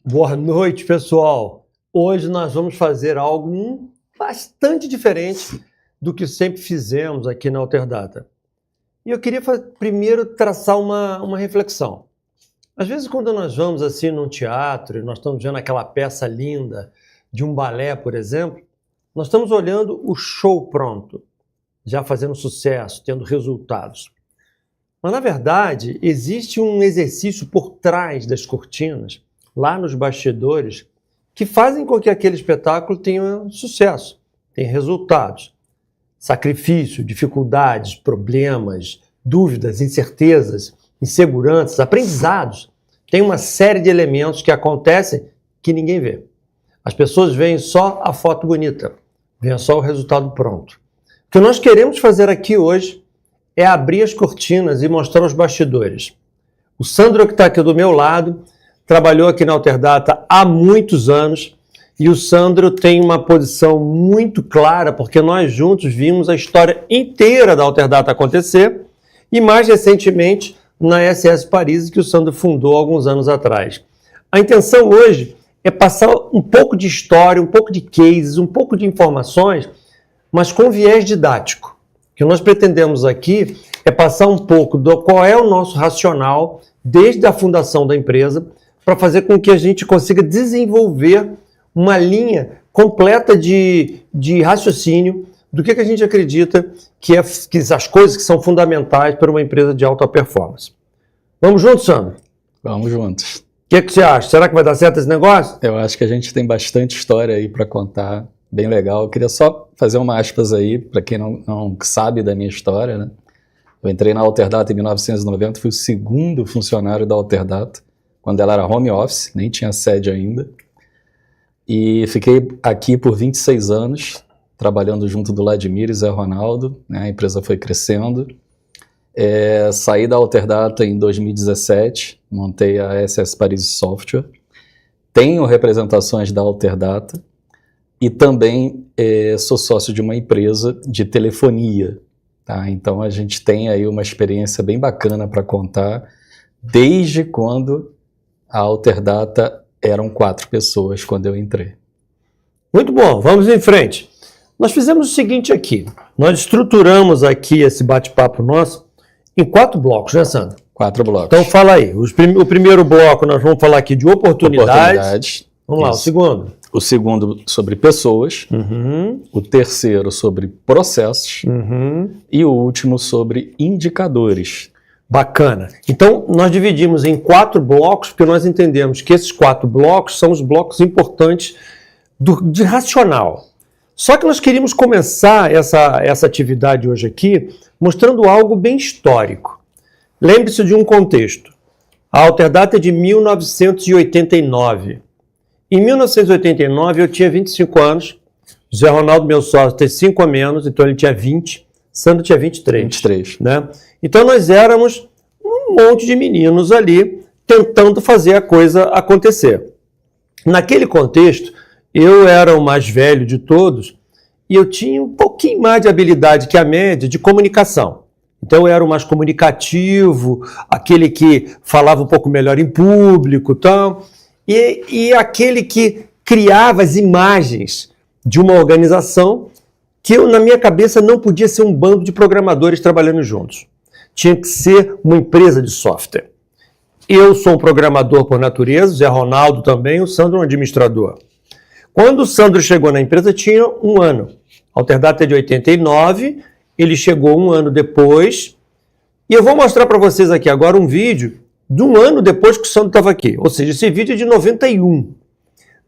Boa noite, pessoal. Hoje nós vamos fazer algo bastante diferente do que sempre fizemos aqui na Alterdata. E eu queria primeiro traçar uma reflexão. Às vezes, quando nós vamos assim num teatro e nós estamos vendo aquela peça linda de um balé, por exemplo, nós estamos olhando o show pronto, já fazendo sucesso, tendo resultados. Mas, na verdade, existe um exercício por trás das cortinas, lá nos bastidores, que fazem com que aquele espetáculo tenha sucesso, tenha resultados. Sacrifício, dificuldades, problemas, dúvidas, incertezas, inseguranças, aprendizados. Tem uma série de elementos que acontecem que ninguém vê. As pessoas veem só a foto bonita, veem só o resultado pronto. O que nós queremos fazer aqui hoje é abrir as cortinas e mostrar os bastidores. O Sandro, que está aqui do meu lado, trabalhou aqui na Alterdata há muitos anos e o Sandro tem uma posição muito clara porque nós juntos vimos a história inteira da Alterdata acontecer e mais recentemente na SS Paris, que o Sandro fundou alguns anos atrás. A intenção hoje é passar um pouco de história, um pouco de cases, um pouco de informações, mas com viés didático. O que nós pretendemos aqui é passar um pouco do qual é o nosso racional desde a fundação da empresa para fazer com que a gente consiga desenvolver uma linha completa de raciocínio do que a gente acredita que as coisas que são fundamentais para uma empresa de alta performance. Vamos juntos, Sandro? Vamos juntos. O que você acha? Será que vai dar certo esse negócio? Eu acho que a gente tem bastante história aí para contar, bem legal. Eu queria só fazer uma aspas aí, para quem não sabe da minha história, né? Eu entrei na Alterdata em 1990, fui o segundo funcionário da Alterdata, quando ela era home office, nem tinha sede ainda. E fiquei aqui por 26 anos, trabalhando junto do Vladimir e Zé Ronaldo, né? A empresa foi crescendo. Saí da Alterdata em 2017, montei a SS Paris Software. Tenho representações da Alterdata e também sou sócio de uma empresa de telefonia. Tá? Então a gente tem aí uma experiência bem bacana para contar, desde quando a Alterdata eram 4 pessoas quando eu entrei. Muito bom, vamos em frente. Nós fizemos o seguinte aqui, nós estruturamos aqui esse bate-papo nosso em 4 blocos, né, Sandro? 4 blocos. Então fala aí, o primeiro bloco nós vamos falar aqui de oportunidades. Vamos lá, o segundo. O segundo sobre pessoas, o terceiro sobre processos e o último sobre indicadores. Bacana. Então, nós dividimos em 4 blocos, porque nós entendemos que esses 4 blocos são os blocos importantes de racional. Só que nós queríamos começar essa atividade hoje aqui mostrando algo bem histórico. Lembre-se de um contexto. A Alterdata é de 1989. Em 1989, eu tinha 25 anos, o Zé Ronaldo, meu sócio, tem 5 a menos, então ele tinha 20, Sandro tinha 23. 23. Né? Então nós éramos um monte de meninos ali tentando fazer a coisa acontecer. Naquele contexto, eu era o mais velho de todos e eu tinha um pouquinho mais de habilidade que a média de comunicação. Então eu era o mais comunicativo, aquele que falava um pouco melhor em público, tal, e aquele que criava as imagens de uma organização que eu, na minha cabeça, não podia ser um bando de programadores trabalhando juntos. Tinha que ser uma empresa de software. Eu sou um programador por natureza, o Zé Ronaldo também, o Sandro um administrador. Quando o Sandro chegou na empresa, tinha 1 ano. A Alterdata é de 89, ele chegou 1 ano depois. E eu vou mostrar para vocês aqui agora um vídeo de 1 ano depois que o Sandro estava aqui. Ou seja, esse vídeo é de 91.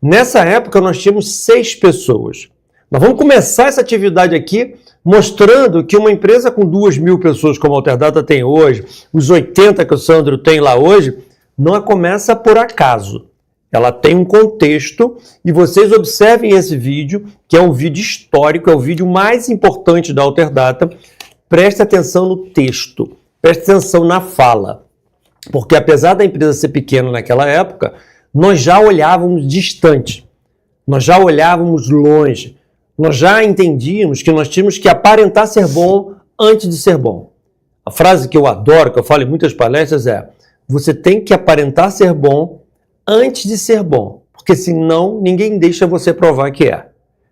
Nessa época, nós tínhamos 6 pessoas. Nós vamos começar essa atividade aqui mostrando que uma empresa com 2.000 pessoas como a Alterdata tem hoje, os 80 que o Sandro tem lá hoje, não começa por acaso. Ela tem um contexto e vocês observem esse vídeo, que é um vídeo histórico, é o vídeo mais importante da Alterdata. Preste atenção no texto, preste atenção na fala, porque apesar da empresa ser pequena naquela época, nós já olhávamos distante, nós já olhávamos longe, nós já entendíamos que nós tínhamos que aparentar ser bom antes de ser bom. A frase que eu adoro, que eu falo em muitas palestras é: você tem que aparentar ser bom antes de ser bom, porque senão ninguém deixa você provar que é.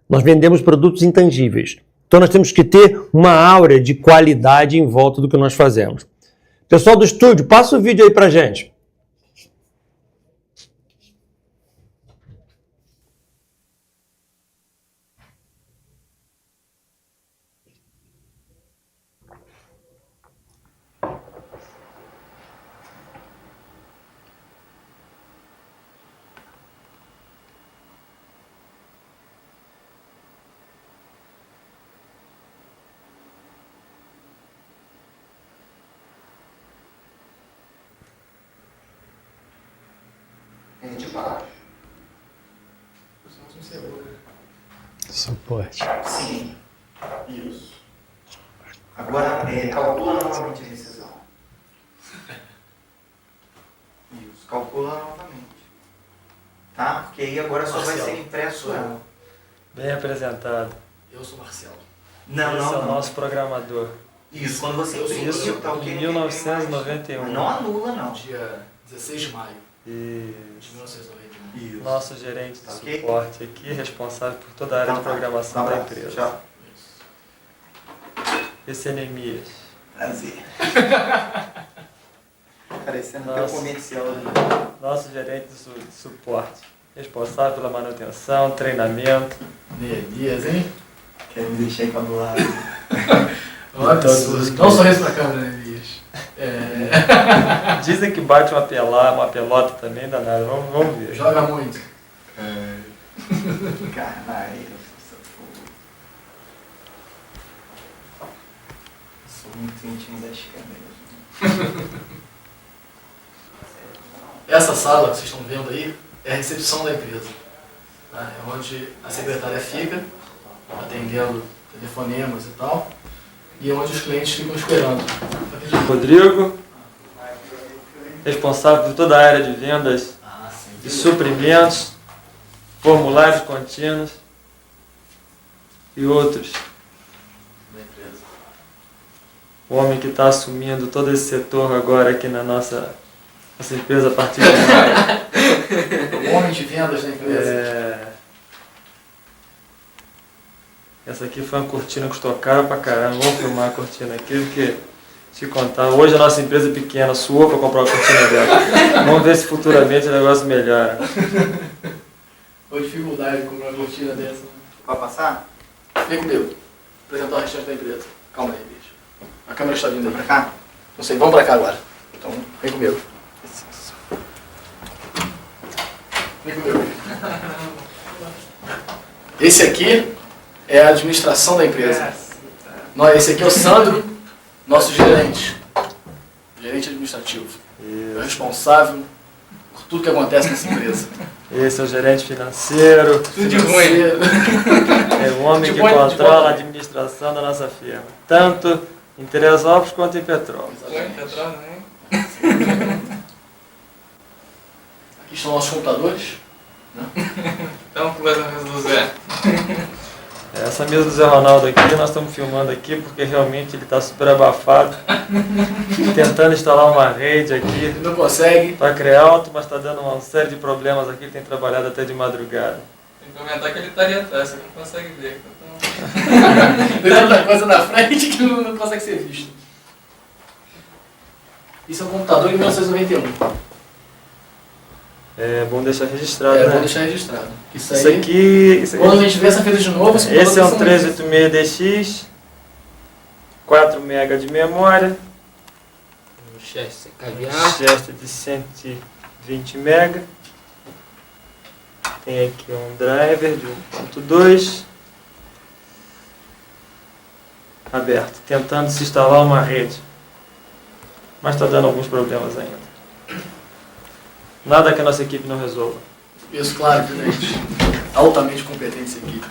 Nós vendemos produtos intangíveis. Então nós temos que ter uma aura de qualidade em volta do que nós fazemos. Pessoal do estúdio, passa o vídeo aí pra gente. De baixo. Suporte. Sim. Isso. Agora, calcula novamente a rescisão. Isso. Calcula novamente. Tá? Porque aí agora só vai Marcelo, ser impresso ela. Bem apresentado. Eu sou Marcelo. Esse é o nosso programador. Isso, quando você Isso tá ok, em não tem 1991. mais. Não anula, não. Dia 16 de maio E de 1991. Isso. nosso gerente de Tá ok? suporte aqui, responsável por toda a área Então de tá. programação Um da abraço. empresa. Tchau. Esse é Neemias. Prazer. Parecendo Nossa. até o comercial ali. Nosso gerente de suporte. Responsável pela manutenção, treinamento. Neemias, hein? Quer me deixar aí pra do lado. Olha, todos os dá um sorriso pra câmera, Neemias. Dizem que bate uma pelota também, danado. Vamos ver. Joga muito. Caralho, sou muito íntimo das câmeras. Essa sala que vocês estão vendo aí é a recepção da empresa. Tá? É onde a secretária fica, atendendo telefonemas e tal, e é onde os clientes ficam esperando. Rodrigo, responsável por toda a área de vendas de suprimentos, formulários contínuos e outros. Da empresa. O homem que está assumindo todo esse setor agora aqui na nossa empresa a partir de maio. O homem de vendas da empresa. Essa aqui foi uma cortina que custou caro pra caramba. Vamos filmar a cortina aqui, porque te contar. Hoje a nossa empresa é pequena, suou pra comprar uma cortina dela. Vamos ver se futuramente o negócio melhora. Foi dificuldade de comprar uma cortina dessa. Pode passar? Vem comigo. Apresentar o restante da empresa. Calma aí, bicho. A câmera está vindo Pra aí. cá? Não sei, vamos pra cá agora. Então, vem comigo. Vem comigo. Esse aqui é a administração da empresa. Esse aqui é o Sandro, nosso gerente. Gerente administrativo. É o responsável por tudo que acontece nessa empresa. Esse é o gerente financeiro. Tudo de ruim. É o homem que controla a administração da nossa firma. Tanto em Teresópolis quanto em Petrópolis. Aqui estão nossos computadores. Então, que vai dar do Zé? Essa mesa do Zé Ronaldo aqui, nós estamos filmando aqui porque realmente ele está super abafado. Tentando instalar uma rede aqui Ele não consegue. para criar alto, mas está dando uma série de problemas aqui. Ele tem trabalhado até de madrugada. Tem que comentar que ele estaria atrás, você não consegue ver. Então, Tem tanta coisa na frente que não consegue ser visto. Isso é um computador de 1991. É bom deixar registrado, É, né? vou deixar registrado. Isso Isso aí, aqui... quando a gente vê essa fita de novo, Esse é um 386DX, 4 MB de memória, Chester Chester de 120 MB. Tem aqui um driver de 1.2 aberto, tentando se instalar uma rede, mas está dando alguns problemas ainda. Nada que a nossa equipe não resolva. Isso, claro, gente. Altamente competente essa equipe.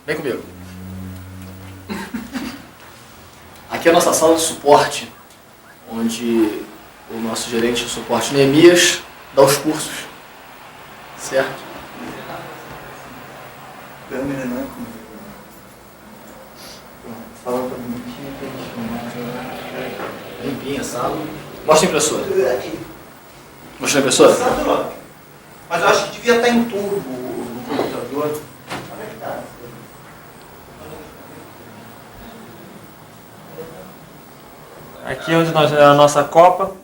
Vem comigo. Aqui é a nossa sala de suporte, onde o nosso gerente de suporte, Neemias, dá os cursos. Certo? Câmera não é comigo. Fala pra bonitinho pra gente filmar. Limpinha a sala. Mostra a impressora. Mostrou a impressora? Mas eu acho que devia estar em turbo no computador. Onde é que tá? Aqui onde nós é a nossa copa.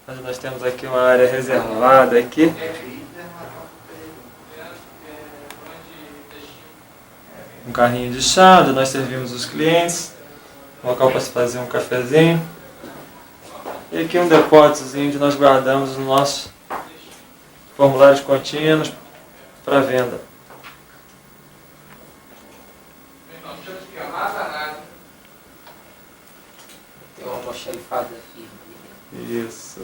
Onde nós temos aqui uma área reservada aqui. Um carrinho de chá, onde nós servimos os clientes. Um local para se fazer um cafezinho. E aqui um depósitozinho onde nós guardamos os nossos formulários contínuos para venda. Tem uma almoxarifada aqui. Isso.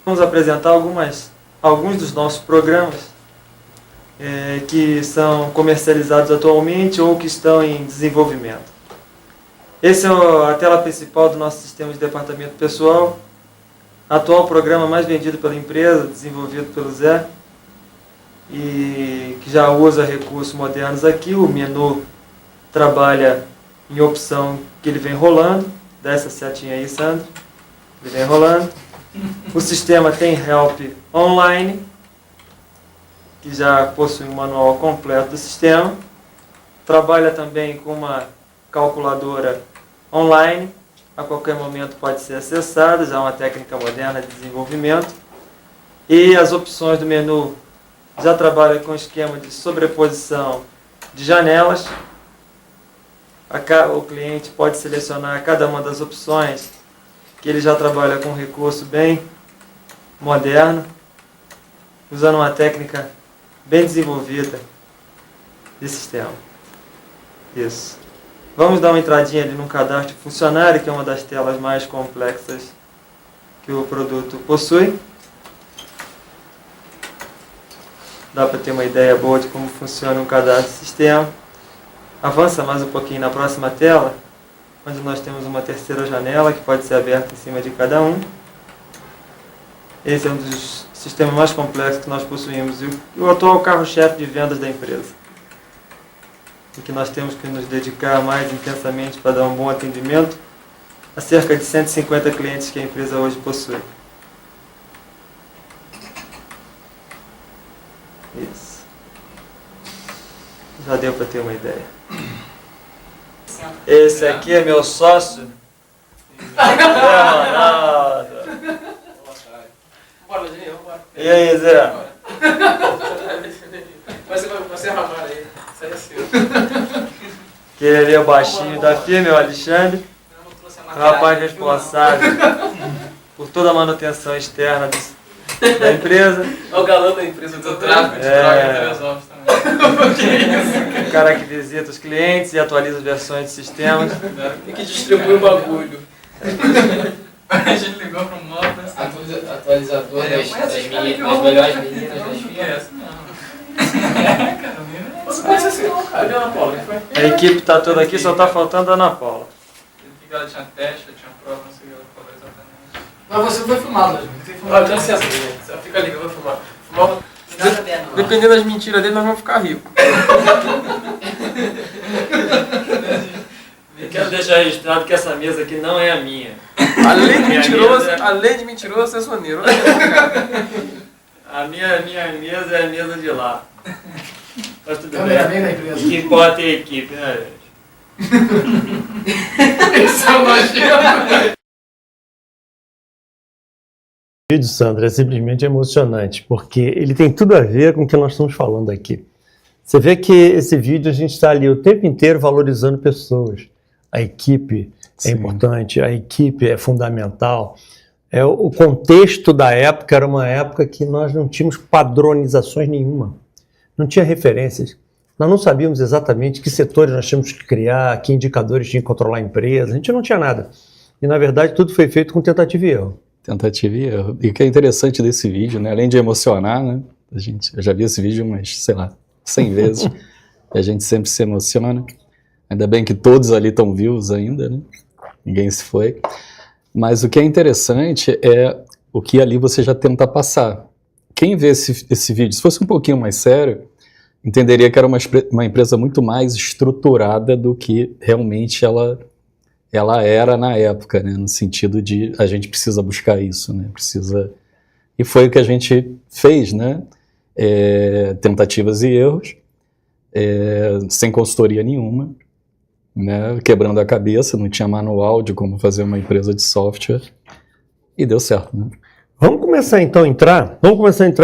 Vamos apresentar alguns dos nossos programas que são comercializados atualmente ou que estão em desenvolvimento. Esse é a tela principal do nosso sistema de departamento pessoal. Atual programa mais vendido pela empresa, desenvolvido pelo Zé, e que já usa recursos modernos aqui. O menu trabalha em opção que ele vem rolando. Dá essa setinha aí, Sandro. Ele vem rolando. O sistema tem help online, que já possui um manual completo do sistema. Trabalha também com uma calculadora online, a qualquer momento pode ser acessada, já é uma técnica moderna de desenvolvimento. E as opções do menu já trabalham com esquema de sobreposição de janelas. O cliente pode selecionar cada uma das opções, que ele já trabalha com um recurso bem moderno, usando uma técnica bem desenvolvida de sistema. Isso. Vamos dar uma entradinha ali no cadastro funcionário, que é uma das telas mais complexas que o produto possui. Dá para ter uma ideia boa de como funciona um cadastro de sistema. Avança mais um pouquinho na próxima tela, onde nós temos uma terceira janela que pode ser aberta em cima de cada um. Esse é um dos sistemas mais complexos que nós possuímos e o atual carro-chefe de vendas da empresa. E que nós temos que nos dedicar mais intensamente para dar um bom atendimento a cerca de 150 clientes que a empresa hoje possui. Isso. Já deu para ter uma ideia. Esse aqui é meu sócio. Ronaldo. Bora, Ladinho, vambora. E aí, Zé? Vai ser ramar aí. Isso aí é seu. Aquele ali é o baixinho da firma, é o Alexandre. O rapaz responsável por toda a manutenção externa da empresa. É o galã da empresa do tráfego de droga em Teresópolis também. O cara que visita os clientes e atualiza as versões de sistemas. E que distribui o bagulho. A gente ligou pro móvel. Atualizador das melhores meninas das filhas. Você conhece assim não, cara. Cadê a Ana Paula? Quem foi? A equipe está toda aqui, só está faltando a Ana Paula. Ela tinha teste, ela tinha prova, não sei o que ela falou exatamente. Mas você foi filmado, Ladinho. Tem que filmar. Dá licença, fica ali que eu vou filmar. Dependendo das mentiras dele, nós vamos ficar ricos. Eu quero deixar registrado que essa mesa aqui não é a minha. Além de mentiroso, é soneiro. A minha mesa é a mesa de lá. Mas tudo Câmera bem. bem da empresa. O que importa é a equipe, né, gente? Esse é o nojento. O vídeo, Sandra, é simplesmente emocionante, porque ele tem tudo a ver com o que nós estamos falando aqui. Você vê que esse vídeo a gente está ali o tempo inteiro valorizando pessoas. A equipe é importante, a equipe é fundamental. O contexto da época era uma época que nós não tínhamos padronizações nenhuma, não tinha referências. Nós não sabíamos exatamente que setores nós tínhamos que criar, que indicadores tinha que controlar a empresa, a gente não tinha nada. E, na verdade, tudo foi feito com tentativa e erro. Tentativa e erro. E o que é interessante desse vídeo, né? Além de emocionar, né? Eu já vi esse vídeo umas, 100 vezes. E a gente sempre se emociona. Ainda bem que todos ali estão vivos ainda, né? Ninguém se foi. Mas o que é interessante é o que ali você já tenta passar. Quem vê esse vídeo, se fosse um pouquinho mais sério, entenderia que era uma empresa muito mais estruturada do que realmente ela ela era na época, né? No sentido de a gente precisa buscar isso, né? E foi o que a gente fez, né? Tentativas e erros, sem consultoria nenhuma, né? Quebrando a cabeça, não tinha manual de como fazer uma empresa de software, e deu certo, né? Vamos começar então a entrar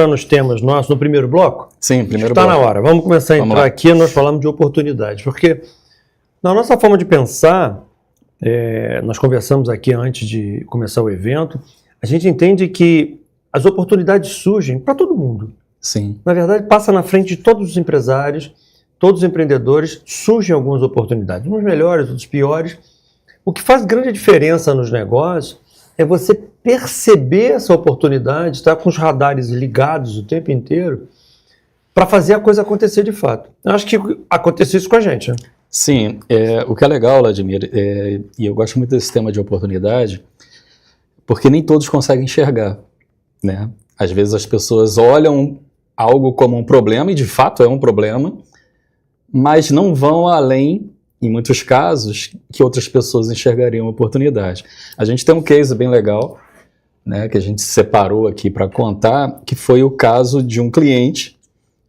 nos temas nossos no primeiro bloco? Sim, primeiro Está bloco. na hora. Vamos começar a Vamos entrar lá. aqui, nós falamos de oportunidades, porque na nossa forma de pensar, nós conversamos aqui antes de começar o evento, a gente entende que as oportunidades surgem para todo mundo. Sim, Na verdade, passa na frente de todos os empresários, todos os empreendedores, surgem algumas oportunidades, uns melhores, outros piores. O que faz grande diferença nos negócios é você perceber essa oportunidade, estar com os radares ligados o tempo inteiro para fazer a coisa acontecer de fato. Eu acho que aconteceu isso com a gente, né? sim. O que é legal, Vladimir, e eu gosto muito desse tema de oportunidade, porque nem todos conseguem enxergar, né? Às vezes as pessoas olham algo como um problema, e de fato é um problema, mas não vão além, em muitos casos, que outras pessoas enxergariam oportunidade. A gente tem um case bem legal, né, que a gente separou aqui para contar, que foi o caso de um cliente,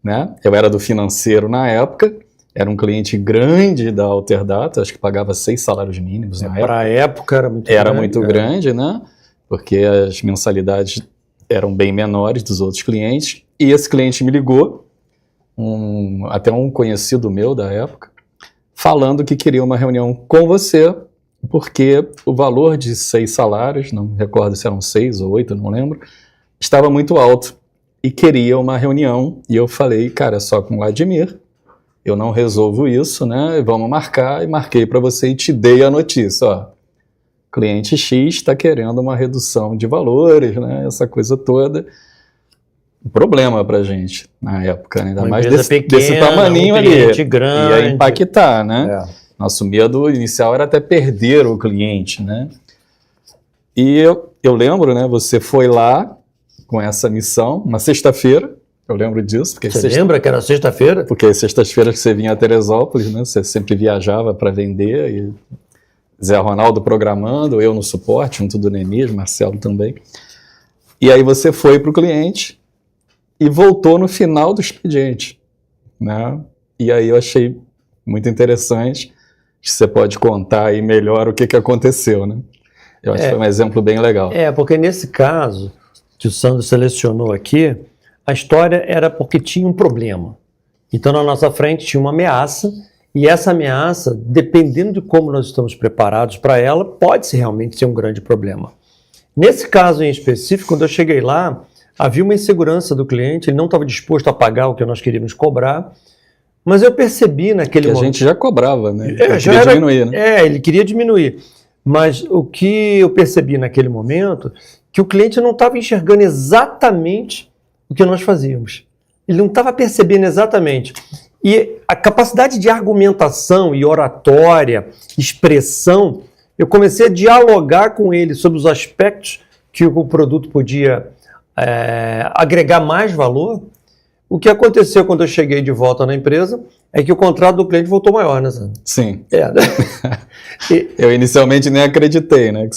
né? Eu era do financeiro na época, era um cliente grande da Alterdata, acho que pagava 6 salários mínimos na época. Para a época Era muito grande, né? Porque as mensalidades eram bem menores dos outros clientes. E esse cliente me ligou, até um conhecido meu da época, falando que queria uma reunião com você, porque o valor de 6 salários, não me recordo se eram 6 ou 8, não lembro, estava muito alto e queria uma reunião. E eu falei, cara, é só com o Vladimir, eu não resolvo isso, né? Vamos marcar. E marquei para você e te dei a notícia, ó. Cliente X está querendo uma redução de valores, né? Essa coisa toda. Um problema para a gente na época, né? Ainda mais desse tamaninho ali. Grande. Ia impactar, né? Nosso medo inicial era até perder o cliente, né? E eu lembro, né? Você foi lá com essa missão, uma sexta-feira, eu lembro disso. Porque você lembra que era sexta-feira? Porque as sextas-feiras que você vinha a Teresópolis, né? Você sempre viajava para vender e Zé Ronaldo programando, eu no suporte, junto do Neemias, Marcelo também. E aí você foi para o cliente e voltou no final do expediente, né? E aí eu achei muito interessante que você pode contar aí melhor o que aconteceu, né? Eu acho que foi um exemplo bem legal. Porque nesse caso que o Sandro selecionou aqui, a história era porque tinha um problema. Então na nossa frente tinha uma ameaça, e essa ameaça, dependendo de como nós estamos preparados para ela, pode realmente ser um grande problema. Nesse caso em específico, quando eu cheguei lá, havia uma insegurança do cliente, ele não estava disposto a pagar o que nós queríamos cobrar, mas eu percebi naquele momento... a gente já cobrava, né? Ele queria diminuir, né? Ele queria diminuir. Mas o que eu percebi naquele momento, que o cliente não estava enxergando exatamente o que nós fazíamos. Ele não estava percebendo exatamente. E a capacidade de argumentação e oratória, expressão, eu comecei a dialogar com ele sobre os aspectos que o produto podia agregar mais valor. O que aconteceu quando eu cheguei de volta na empresa é que o contrato do cliente voltou maior, né, Sandro? Sim. Né? Eu inicialmente nem acreditei, né?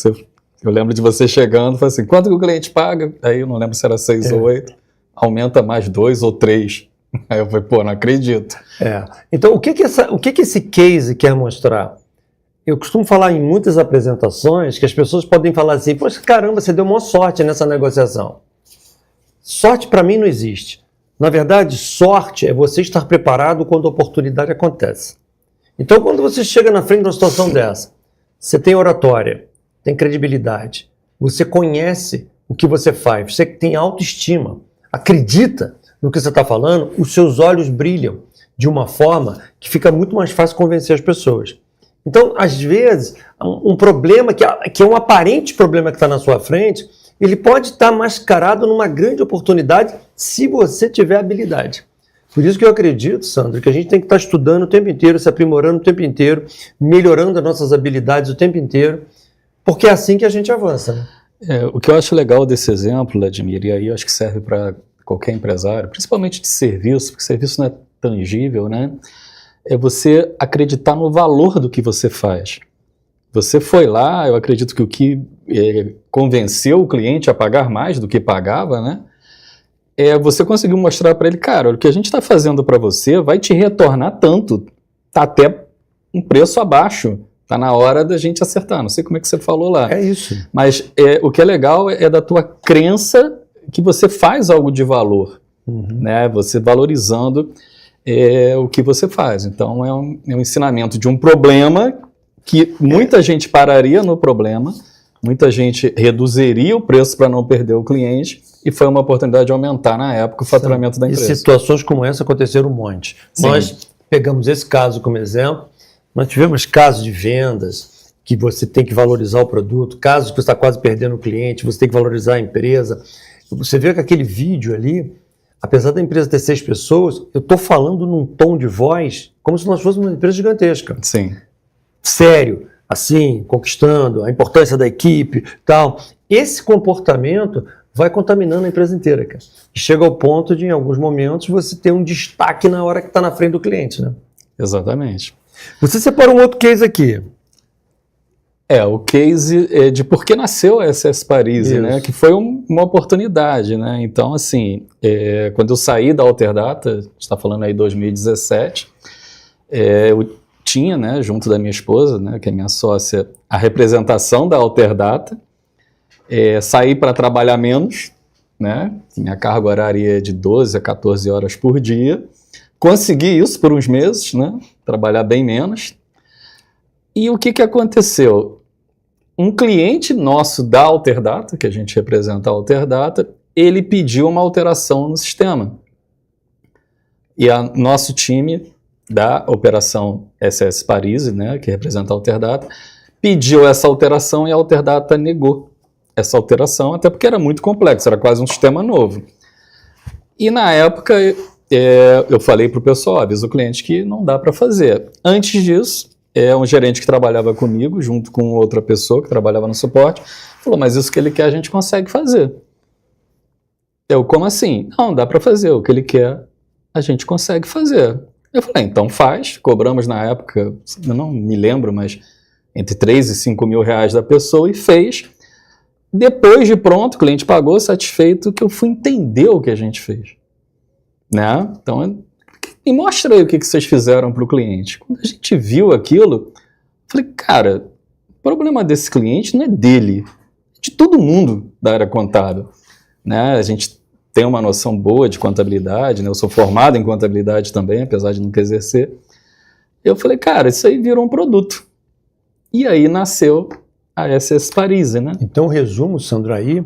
Eu lembro de você chegando e falei assim, quanto que o cliente paga? Aí eu não lembro se era 6 ou 8. Aumenta mais 2 ou 3. Aí eu falei, não acredito. Então, o que esse case quer mostrar? Eu costumo falar em muitas apresentações que as pessoas podem falar assim, poxa, caramba, você deu uma sorte nessa negociação. Sorte para mim não existe. Na verdade, sorte é você estar preparado quando a oportunidade acontece. Então, quando você chega na frente de uma situação dessa, você tem oratória, tem credibilidade, você conhece o que você faz, você tem autoestima, acredita no que você está falando, os seus olhos brilham de uma forma que fica muito mais fácil convencer as pessoas. Então, às vezes, um problema que é um aparente problema que está na sua frente, ele pode estar mascarado numa grande oportunidade se você tiver habilidade. Por isso que eu acredito, Sandro, que a gente tem que estar estudando o tempo inteiro, se aprimorando o tempo inteiro, melhorando as nossas habilidades o tempo inteiro, porque é assim que a gente avança, né? O que eu acho legal desse exemplo, Vladimir, e aí eu acho que serve para qualquer empresário, principalmente de serviço, porque serviço não é tangível, né? É você acreditar no valor do que você faz. Você foi lá, eu acredito que o que convenceu o cliente a pagar mais do que pagava, né? Você conseguiu mostrar para ele, cara, o que a gente está fazendo para você vai te retornar tanto, tá até um preço abaixo, tá na hora da gente acertar. Não sei como é que você falou lá. É isso. Mas o que é legal é da tua crença que você faz algo de valor, né? Você valorizando o que você faz. Então é um ensinamento de um problema que muita gente pararia no problema, muita gente reduziria o preço para não perder o cliente, e foi uma oportunidade de aumentar na época o faturamento da empresa. E situações como essa aconteceram um monte. Sim. Nós pegamos esse caso como exemplo, nós tivemos casos de vendas que você tem que valorizar o produto, casos que você está quase perdendo o cliente, você tem que valorizar a empresa. Você vê que aquele vídeo ali, apesar da empresa ter 6 pessoas, eu estou falando num tom de voz como se nós fôssemos uma empresa gigantesca. Sim. Sério, assim, conquistando a importância da equipe, tal. Esse comportamento vai contaminando a empresa inteira, cara. E chega ao ponto de, em alguns momentos, você ter um destaque na hora que está na frente do cliente, né? Exatamente. Você separou um outro case aqui. O case de por que nasceu a SS Paris, né? Que foi uma oportunidade, né? Então, assim, quando eu saí da Alterdata, a gente está falando aí 2017, eu tinha, né, junto da minha esposa, né, que é minha sócia, a representação da Alterdata, saí para trabalhar menos, né? Minha carga horária é de 12 a 14 horas por dia. Consegui isso por uns meses, né? Trabalhar bem menos. E o que aconteceu? Um cliente nosso da Alterdata, que a gente representa a Alterdata, ele pediu uma alteração no sistema. E nosso time da operação SS Paris, né, que representa a Alterdata, pediu essa alteração e a Alterdata negou essa alteração, até porque era muito complexo, era quase um sistema novo. E na época eu falei para o pessoal, avisa o cliente que não dá para fazer. Antes disso, um gerente que trabalhava comigo, junto com outra pessoa que trabalhava no suporte, falou, mas isso que ele quer a gente consegue fazer. Eu, como assim? Não, dá para fazer, o que ele quer a gente consegue fazer. Eu falei, então faz, cobramos na época, eu não me lembro, mas entre 3 e 5 mil reais da pessoa e fez. Depois de pronto, o cliente pagou, satisfeito, que eu fui entender o que a gente fez. Né? Então, me mostra aí o que vocês fizeram para o cliente. Quando a gente viu aquilo, eu falei, cara, o problema desse cliente não é dele, é de todo mundo da área contábil. Né? A gente tem uma noção boa de contabilidade, né? Eu sou formado em contabilidade também, apesar de nunca exercer. Eu falei, cara, isso aí virou um produto. E aí nasceu a SS Paris, né? Então, resumo, Sandro, aí,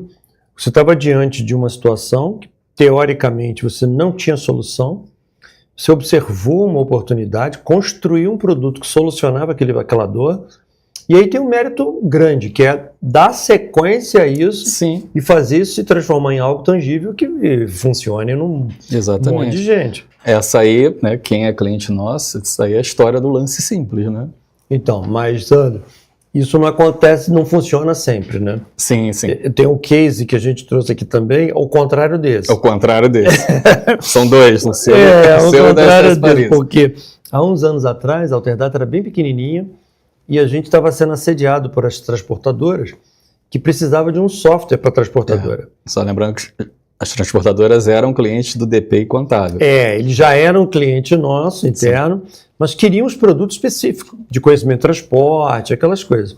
você estava diante de uma situação que, teoricamente, você não tinha solução, você observou uma oportunidade, construiu um produto que solucionava aquela dor, e aí tem um mérito grande, que é dar sequência a isso. Sim. E fazer isso se transformar em algo tangível que funcione num monte de gente. Essa aí, né, quem é cliente nosso, isso aí é a história do lance simples, né? Então, mas, Sandro, isso não acontece, não funciona sempre, né? Sim, sim. Tem um case que a gente trouxe aqui também, ao contrário desse. Ao contrário desse. São dois, não sei. Ao contrário desse, porque há uns anos atrás, a Alterdata era bem pequenininha, e a gente estava sendo assediado por as transportadoras que precisava de um software para a transportadora. Só lembrando que as transportadoras eram clientes do DPI Contábil. Eles já eram cliente nosso, interno, mas queriam os produtos específicos, de conhecimento de transporte, aquelas coisas.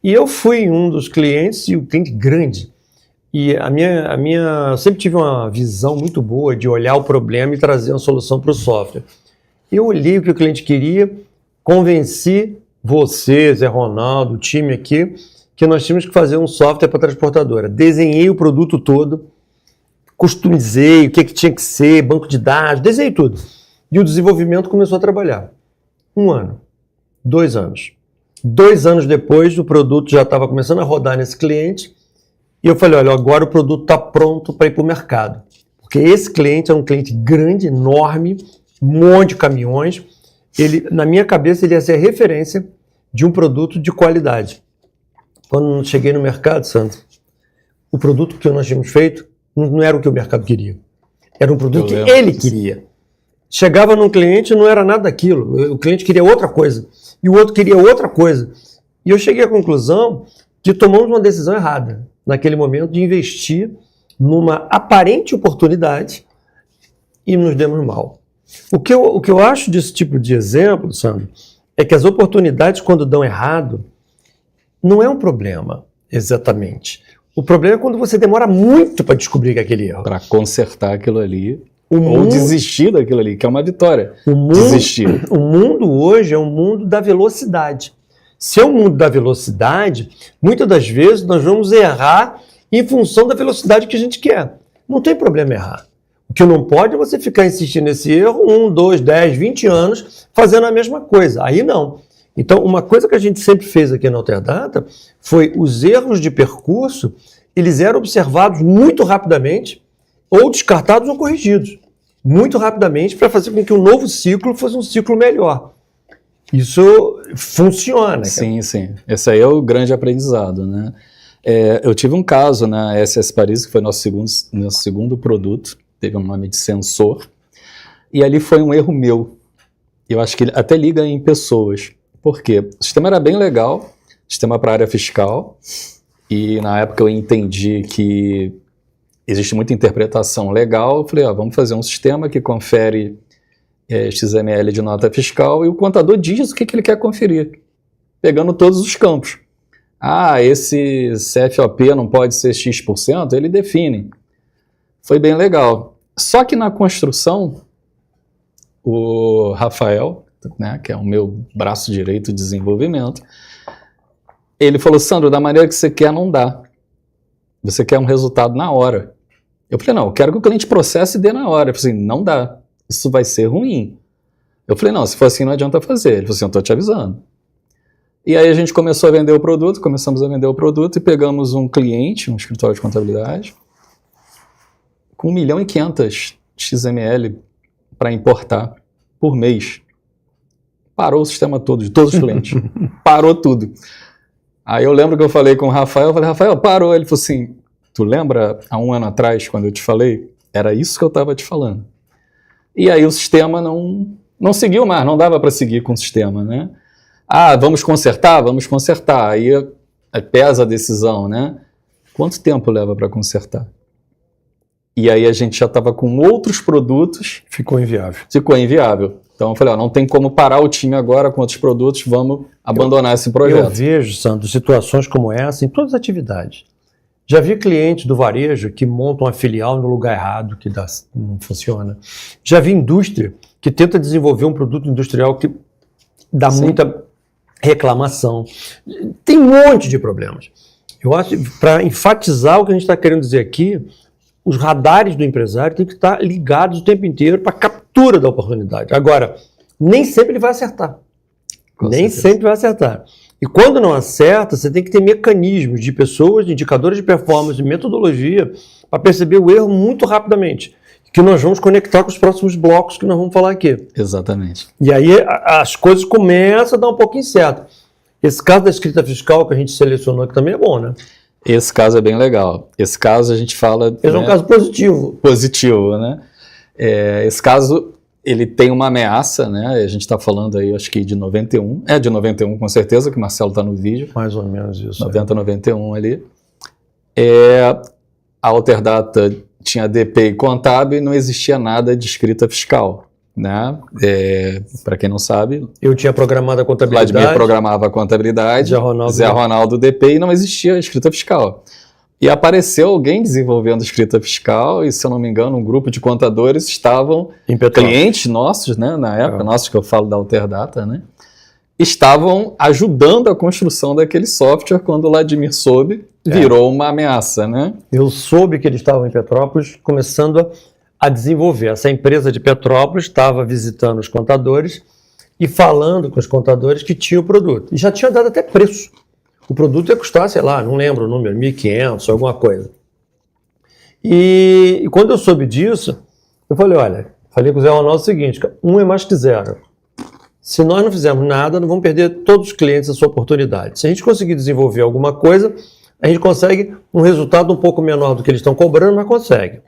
E eu fui um dos clientes, e o cliente grande. E eu sempre tive uma visão muito boa de olhar o problema e trazer uma solução para o software. Eu olhei o que o cliente queria, convenci você, Zé Ronaldo, o time aqui, que nós tínhamos que fazer um software para a transportadora. Desenhei o produto todo, customizei o que tinha que ser, banco de dados, desenhei tudo. E o desenvolvimento começou a trabalhar. 1 ano, 2 anos. 2 anos depois, o produto já estava começando a rodar nesse cliente, e eu falei, olha, agora o produto está pronto para ir para o mercado. Porque esse cliente é um cliente grande, enorme, um monte de caminhões. Na minha cabeça, ele ia ser a referência de um produto de qualidade. Quando cheguei no mercado, Sandro, o produto que nós tínhamos feito não era o que o mercado queria. Era um produto que ele queria. Chegava num cliente, não era nada daquilo. O cliente queria outra coisa. E o outro queria outra coisa. E eu cheguei à conclusão que tomamos uma decisão errada naquele momento de investir numa aparente oportunidade e nos demos mal. O que eu acho desse tipo de exemplo, Sandro, é que as oportunidades, quando dão errado, não é um problema, exatamente. O problema é quando você demora muito para descobrir que é aquele erro. Para consertar aquilo ali, ou desistir daquilo ali, que é uma vitória. Desistir. O mundo hoje é um mundo da velocidade. Se é um mundo da velocidade, muitas das vezes nós vamos errar em função da velocidade que a gente quer. Não tem problema errar. O que não pode é você ficar insistindo nesse erro 1, 2, 10, 20 anos fazendo a mesma coisa. Aí não. Então, uma coisa que a gente sempre fez aqui na Alterdata foi os erros de percurso, eles eram observados muito rapidamente, ou descartados ou corrigidos, muito rapidamente, para fazer com que o novo ciclo fosse um ciclo melhor. Isso funciona. Sim, sim. Esse aí é o grande aprendizado, né? Eu tive um caso na SS Paris, que foi nosso segundo produto, teve um nome de sensor, e ali foi um erro meu. Eu acho que ele até liga em pessoas. Por quê? O sistema era bem legal, sistema para a área fiscal, e na época eu entendi que existe muita interpretação legal. Eu falei, vamos fazer um sistema que confere XML de nota fiscal, e o contador diz o que ele quer conferir, pegando todos os campos. Esse CFOP não pode ser X%, ele define. Foi bem legal. Só que na construção, o Rafael, né, que é o meu braço direito de desenvolvimento, ele falou, Sandro, da maneira que você quer não dá. Você quer um resultado na hora. Eu falei, não, eu quero que o cliente processe e dê na hora. Eu falei assim, não dá, isso vai ser ruim. Eu falei, não, se for assim não adianta fazer. Ele falou assim, eu estou te avisando. E aí a gente começou a vender o produto, começamos a vender o produto e pegamos um cliente, um escritório de contabilidade, com 1.500.000 XML para importar por mês. Parou o sistema todo, de todos os clientes. Parou tudo. Aí eu lembro que eu falei com o Rafael, eu falei, Rafael, parou. Ele falou assim, tu lembra há 1 ano atrás, quando eu te falei? Era isso que eu estava te falando. E aí o sistema não seguiu mais, não dava para seguir com o sistema, né? Vamos consertar? Vamos consertar. Aí pesa a decisão, né? Quanto tempo leva para consertar? E aí a gente já estava com outros produtos. Ficou inviável. Então eu falei, não tem como parar o time agora com outros produtos, vamos abandonar esse projeto. Eu vejo, Sandro, situações como essa em todas as atividades. Já vi clientes do varejo que montam uma filial no lugar errado, que não funciona. Já vi indústria que tenta desenvolver um produto industrial que dá muita reclamação. Tem um monte de problemas. Eu acho, para enfatizar o que a gente está querendo dizer aqui, os radares do empresário têm que estar ligados o tempo inteiro para a captura da oportunidade. Agora, nem sempre ele vai acertar. Sempre vai acertar. E quando não acerta, você tem que ter mecanismos de pessoas, de indicadores de performance, de metodologia, para perceber o erro muito rapidamente, que nós vamos conectar com os próximos blocos que nós vamos falar aqui. Exatamente. E aí as coisas começam a dar um pouquinho certo. Esse caso da escrita fiscal que a gente selecionou aqui também é bom, né? Esse caso é bem legal. Esse caso a gente fala... Esse é um caso positivo. Positivo, né? Esse caso, ele tem uma ameaça, né? A gente está falando aí, acho que de 91. De 91 com certeza, que o Marcelo está no vídeo. Mais ou menos isso. 90, 91 ali. A Alterdata tinha DP e contábil e não existia nada de escrita fiscal, né? Para quem não sabe... Eu tinha programado a contabilidade. Vladimir programava a contabilidade. Zé Ronaldo DP, e não existia escrita fiscal. E apareceu alguém desenvolvendo escrita fiscal e, se eu não me engano, um grupo de contadores estavam... Clientes nossos, né? Na época, nossos que eu falo da Alterdata, né? Estavam ajudando a construção daquele software quando o Vladimir soube, virou uma ameaça, né? Eu soube que eles estavam em Petrópolis começando a desenvolver. Essa empresa de Petrópolis estava visitando os contadores e falando com os contadores que tinha o produto. E já tinha dado até preço. O produto ia custar, sei lá, não lembro o número, 1.500, alguma coisa. E quando eu soube disso, eu falei com o Zé Ronaldo o seguinte, um é mais que zero. Se nós não fizermos nada, nós vamos perder todos os clientes a sua oportunidade. Se a gente conseguir desenvolver alguma coisa, a gente consegue um resultado um pouco menor do que eles estão cobrando, mas consegue. O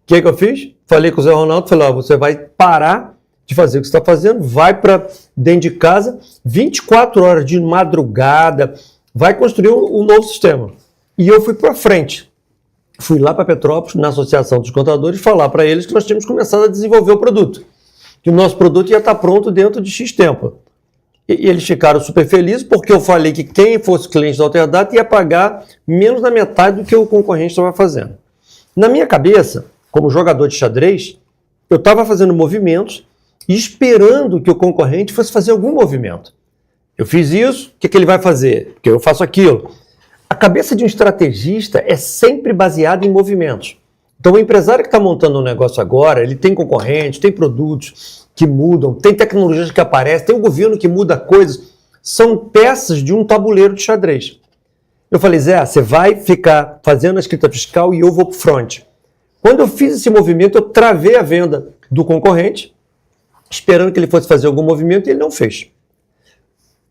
que eu fiz? Falei com o Zé Ronaldo, falei, você vai parar de fazer o que você está fazendo, vai para dentro de casa, 24 horas de madrugada, vai construir um novo sistema. E eu fui para frente. Fui lá para Petrópolis, na Associação dos Contadores, falar para eles que nós tínhamos começado a desenvolver o produto. Que o nosso produto ia estar pronto dentro de X tempo. E eles ficaram super felizes porque eu falei que quem fosse cliente da Alterdata ia pagar menos da metade do que o concorrente estava fazendo. Na minha cabeça, como jogador de xadrez, eu estava fazendo movimentos e esperando que o concorrente fosse fazer algum movimento. Eu fiz isso, o que ele vai fazer? Porque eu faço aquilo. A cabeça de um estrategista é sempre baseada em movimentos. Então, o empresário que está montando um negócio agora, ele tem concorrentes, tem produtos que mudam, tem tecnologias que aparecem, tem um governo que muda coisas. São peças de um tabuleiro de xadrez. Eu falei, Zé, você vai ficar fazendo a escrita fiscal e eu vou para o front. Quando eu fiz esse movimento, eu travei a venda do concorrente, esperando que ele fosse fazer algum movimento, e ele não fez.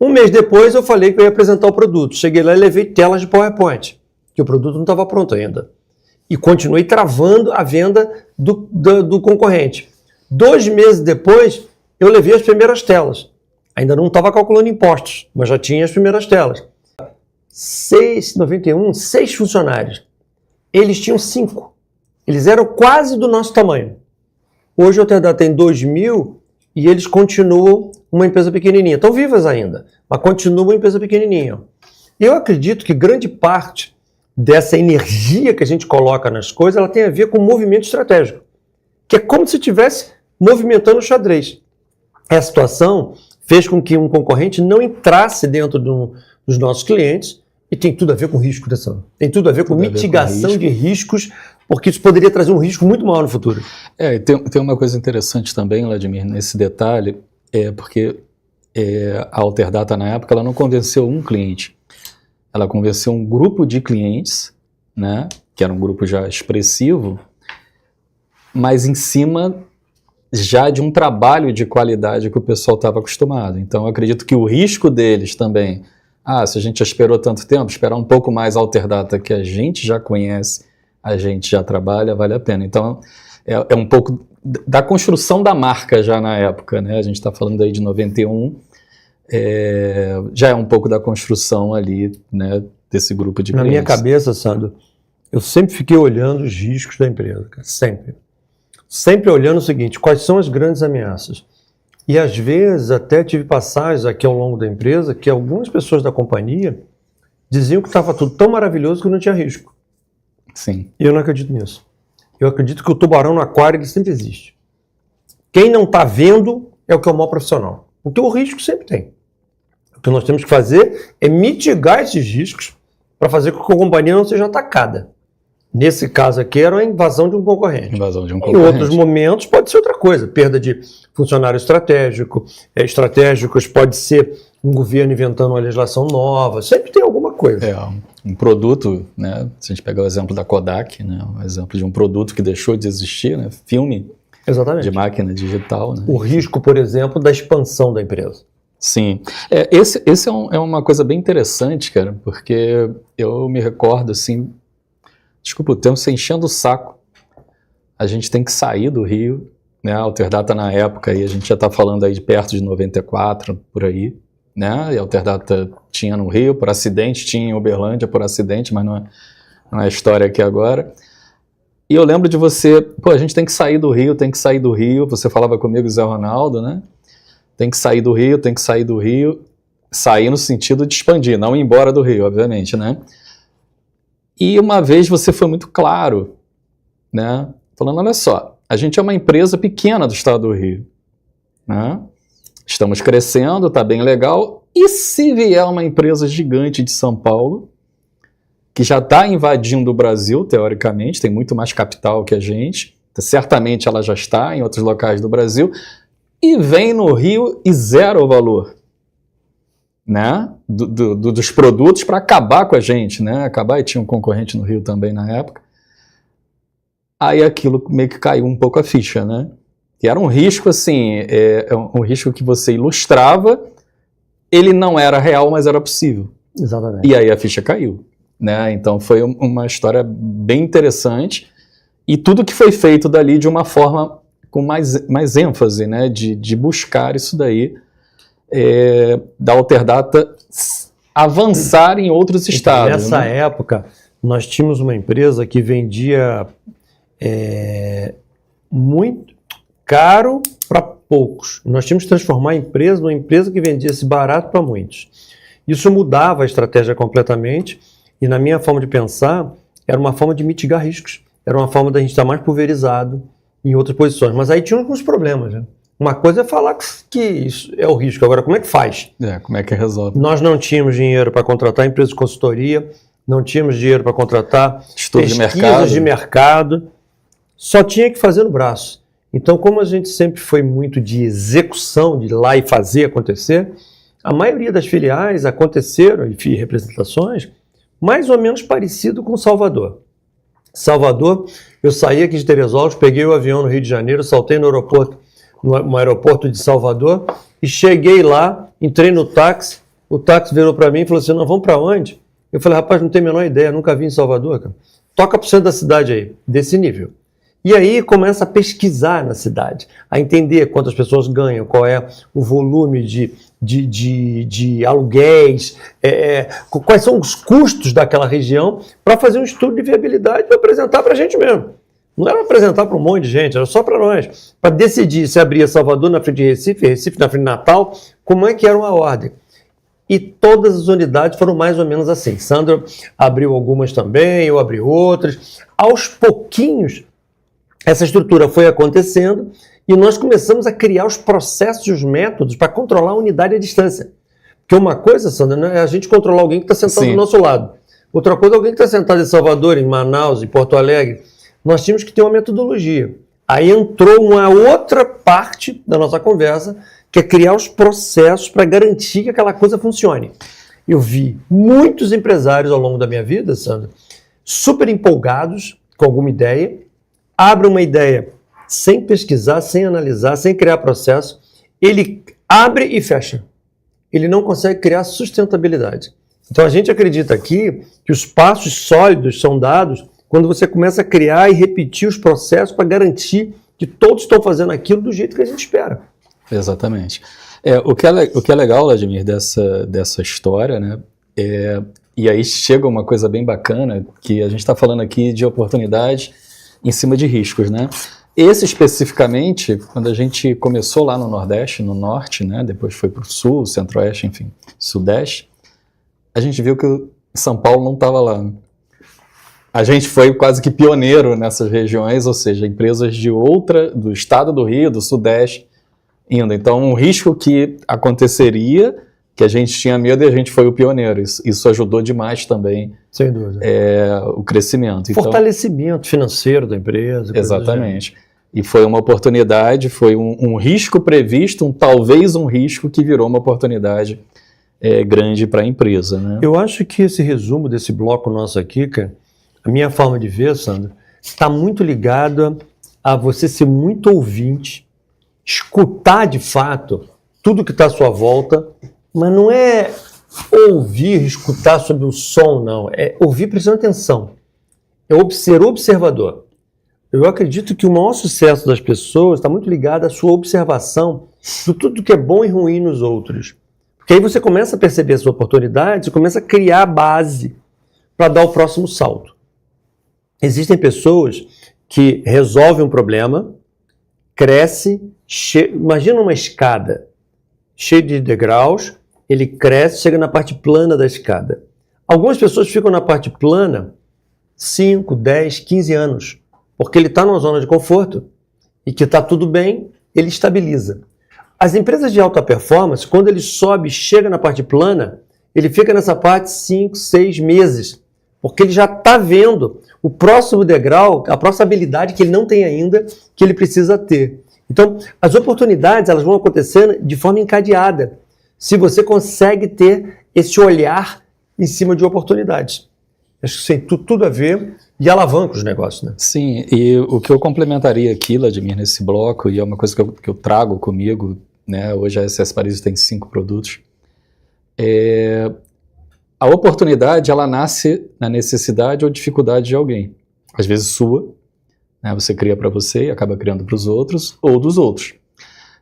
Um mês depois, eu falei que eu ia apresentar o produto. Cheguei lá e levei telas de PowerPoint, que o produto não estava pronto ainda. E continuei travando a venda do concorrente. 2 meses depois, eu levei as primeiras telas. Ainda não estava calculando impostos, mas já tinha as primeiras telas. 91, 6 funcionários. Eles tinham 5. Eles eram quase do nosso tamanho. Hoje a Alterdata tem 2.000 e eles continuam uma empresa pequenininha. Estão vivas ainda, mas continuam uma empresa pequenininha. Eu acredito que grande parte dessa energia que a gente coloca nas coisas, ela tem a ver com movimento estratégico, que é como se estivesse movimentando o xadrez. Essa situação fez com que um concorrente não entrasse dentro dos nossos clientes e tem tudo a ver com risco, tem tudo a ver com mitigação de riscos, porque isso poderia trazer um risco muito maior no futuro. Tem uma coisa interessante também, Vladimir, nesse detalhe, porque a Alterdata na época ela não convenceu um cliente, ela convenceu um grupo de clientes, né, que era um grupo já expressivo, mas em cima já de um trabalho de qualidade que o pessoal estava acostumado. Então eu acredito que o risco deles também, se a gente já esperou tanto tempo, esperar um pouco mais a Alterdata que a gente já conhece, a gente já trabalha, vale a pena. Então é um pouco da construção da marca já na época, né? A gente está falando aí de 91, já é um pouco da construção ali, né, desse grupo de clientes. Na minha cabeça, Sandro, eu sempre fiquei olhando os riscos da empresa, cara, sempre. Sempre olhando o seguinte, quais são as grandes ameaças? E às vezes até tive passagens aqui ao longo da empresa que algumas pessoas da companhia diziam que estava tudo tão maravilhoso que não tinha risco. Sim. E eu não acredito nisso. Eu acredito que o tubarão no aquário ele sempre existe. Quem não está vendo é o que é o maior profissional. Porque o risco sempre tem. O que nós temos que fazer é mitigar esses riscos para fazer com que a companhia não seja atacada. Nesse caso aqui era a invasão de um concorrente. Em outros momentos pode ser outra coisa, perda de funcionário estratégico, estratégicos, pode ser um governo inventando uma legislação nova, sempre tem alguma coisa. Um produto, né? Se a gente pegar o exemplo da Kodak, né? Um exemplo de um produto que deixou de existir, né? Filme. Exatamente. De máquina digital. Né? O risco, por exemplo, da expansão da empresa. Sim. Esse é uma coisa bem interessante, cara, porque eu me recordo, assim, desculpa o tempo, você enchendo o saco, a gente tem que sair do Rio, né? A Alterdata na época, aí a gente já está falando aí de perto de 94, por aí, né? E a Alterdata tinha no Rio, por acidente, tinha em Uberlândia por acidente, mas não é a história aqui agora. E eu lembro de você, a gente tem que sair do Rio, você falava comigo, Zé Ronaldo, né? Tem que sair do Rio, sair no sentido de expandir, não ir embora do Rio, obviamente, né? E uma vez você foi muito claro, né? Falando, olha só, a gente é uma empresa pequena do estado do Rio, né? Estamos crescendo, está bem legal, e se vier uma empresa gigante de São Paulo, que já está invadindo o Brasil, teoricamente, tem muito mais capital que a gente, certamente ela já está em outros locais do Brasil, e vem no Rio e zera o valor, né, dos produtos para acabar com a gente, né, e tinha um concorrente no Rio também na época, aí aquilo meio que caiu um pouco a ficha, né, que era um risco assim, um risco que você ilustrava, ele não era real, mas era possível. Exatamente. E aí a ficha caiu, né, então foi uma história bem interessante, e tudo que foi feito dali de uma forma com mais ênfase, né, de buscar isso daí, da Alterdata avançar em outros estados. Nessa né? época, nós tínhamos uma empresa que vendia muito caro para poucos. Nós tínhamos que transformar a empresa numa empresa que vendia-se barato para muitos. Isso mudava a estratégia completamente e, na minha forma de pensar, era uma forma de mitigar riscos. Era uma forma da gente estar mais pulverizado em outras posições. Mas aí tinha alguns problemas, né? Uma coisa é falar que isso é o risco. Agora, como é que faz? Como é que resolve? Nós não tínhamos dinheiro para contratar empresas de consultoria, não tínhamos dinheiro para contratar Estudo pesquisas de mercado, só tinha que fazer no braço. Então, como a gente sempre foi muito de execução, de ir lá e fazer acontecer, a maioria das filiais aconteceram, e representações, mais ou menos parecido com Salvador. Salvador, eu saí aqui de Teresópolis, peguei o avião no Rio de Janeiro, saltei no aeroporto de Salvador e cheguei lá, entrei no táxi, o táxi virou para mim e falou assim, não, vamos para onde? Eu falei, rapaz, não tenho a menor ideia, nunca vim em Salvador, cara. Toca pro centro da cidade aí, desse nível. E aí começa a pesquisar na cidade, a entender quantas pessoas ganham, qual é o volume de aluguéis, quais são os custos daquela região, para fazer um estudo de viabilidade e apresentar para a gente mesmo. Não era apresentar para um monte de gente, era só para nós. Para decidir se abria Salvador na frente de Recife, Recife na frente de Natal, como é que era uma ordem. E todas as unidades foram mais ou menos assim. Sandra abriu algumas também, eu abri outras. Aos pouquinhos, essa estrutura foi acontecendo e nós começamos a criar os processos e os métodos para controlar a unidade à distância. Porque uma coisa, Sandra, é a gente controlar alguém que está sentado do nosso lado. Outra coisa é alguém que está sentado em Salvador, em Manaus, em Porto Alegre. Nós tínhamos que ter uma metodologia. Aí entrou uma outra parte da nossa conversa, que é criar os processos para garantir que aquela coisa funcione. Eu vi muitos empresários ao longo da minha vida, Sandra, super empolgados com alguma ideia, abrem uma ideia sem pesquisar, sem analisar, sem criar processo, ele abre e fecha. Ele não consegue criar sustentabilidade. Então a gente acredita aqui que os passos sólidos são dados quando você começa a criar e repetir os processos para garantir que todos estão fazendo aquilo do jeito que a gente espera. Exatamente. O que é legal, Vladimir, dessa história, né? E aí chega uma coisa bem bacana, que a gente está falando aqui de oportunidade em cima de riscos, né? Esse especificamente, quando a gente começou lá no Nordeste, no Norte, né? Depois foi para o Sul, Centro-Oeste, enfim, Sudeste, a gente viu que São Paulo não estava lá. A gente foi quase que pioneiro nessas regiões, ou seja, empresas do estado do Rio, do Sudeste, indo. Então, um risco que aconteceria, que a gente tinha medo, e a gente foi o pioneiro. Isso ajudou demais também. Sem dúvida. O crescimento. Fortalecimento financeiro da empresa. Exatamente. E foi uma oportunidade, foi um risco previsto, talvez um risco que virou uma oportunidade grande para a empresa, né? Eu acho que esse resumo desse bloco nosso aqui, cara, a minha forma de ver, Sandro, está muito ligada a você ser muito ouvinte, escutar de fato tudo que está à sua volta, mas não é ouvir, escutar sobre o som, não. É ouvir prestando atenção. É ser observador. Eu acredito que o maior sucesso das pessoas está muito ligado à sua observação de tudo que é bom e ruim nos outros. Porque aí você começa a perceber as suas oportunidades e começa a criar a base para dar o próximo salto. Existem pessoas que resolvem um problema, cresce, imagina uma escada cheia de degraus, ele cresce, chega na parte plana da escada. Algumas pessoas ficam na parte plana 5, 10, 15 anos, porque ele está numa zona de conforto e que está tudo bem, ele estabiliza. As empresas de alta performance, quando ele sobe, chega na parte plana, ele fica nessa parte 5, 6 meses, porque ele já está vendo o próximo degrau, a próxima habilidade que ele não tem ainda, que ele precisa ter. Então, as oportunidades elas vão acontecendo de forma encadeada, se você consegue ter esse olhar em cima de oportunidades. Acho que isso tem tudo a ver e alavanca os negócios, né? Sim, e o que eu complementaria aqui, Vladimir, nesse bloco, e é uma coisa que eu trago comigo, né? Hoje a SS Paris tem 5 produtos, a oportunidade, ela nasce na necessidade ou dificuldade de alguém. Às vezes sua, né? Você cria para você e acaba criando para os outros ou dos outros.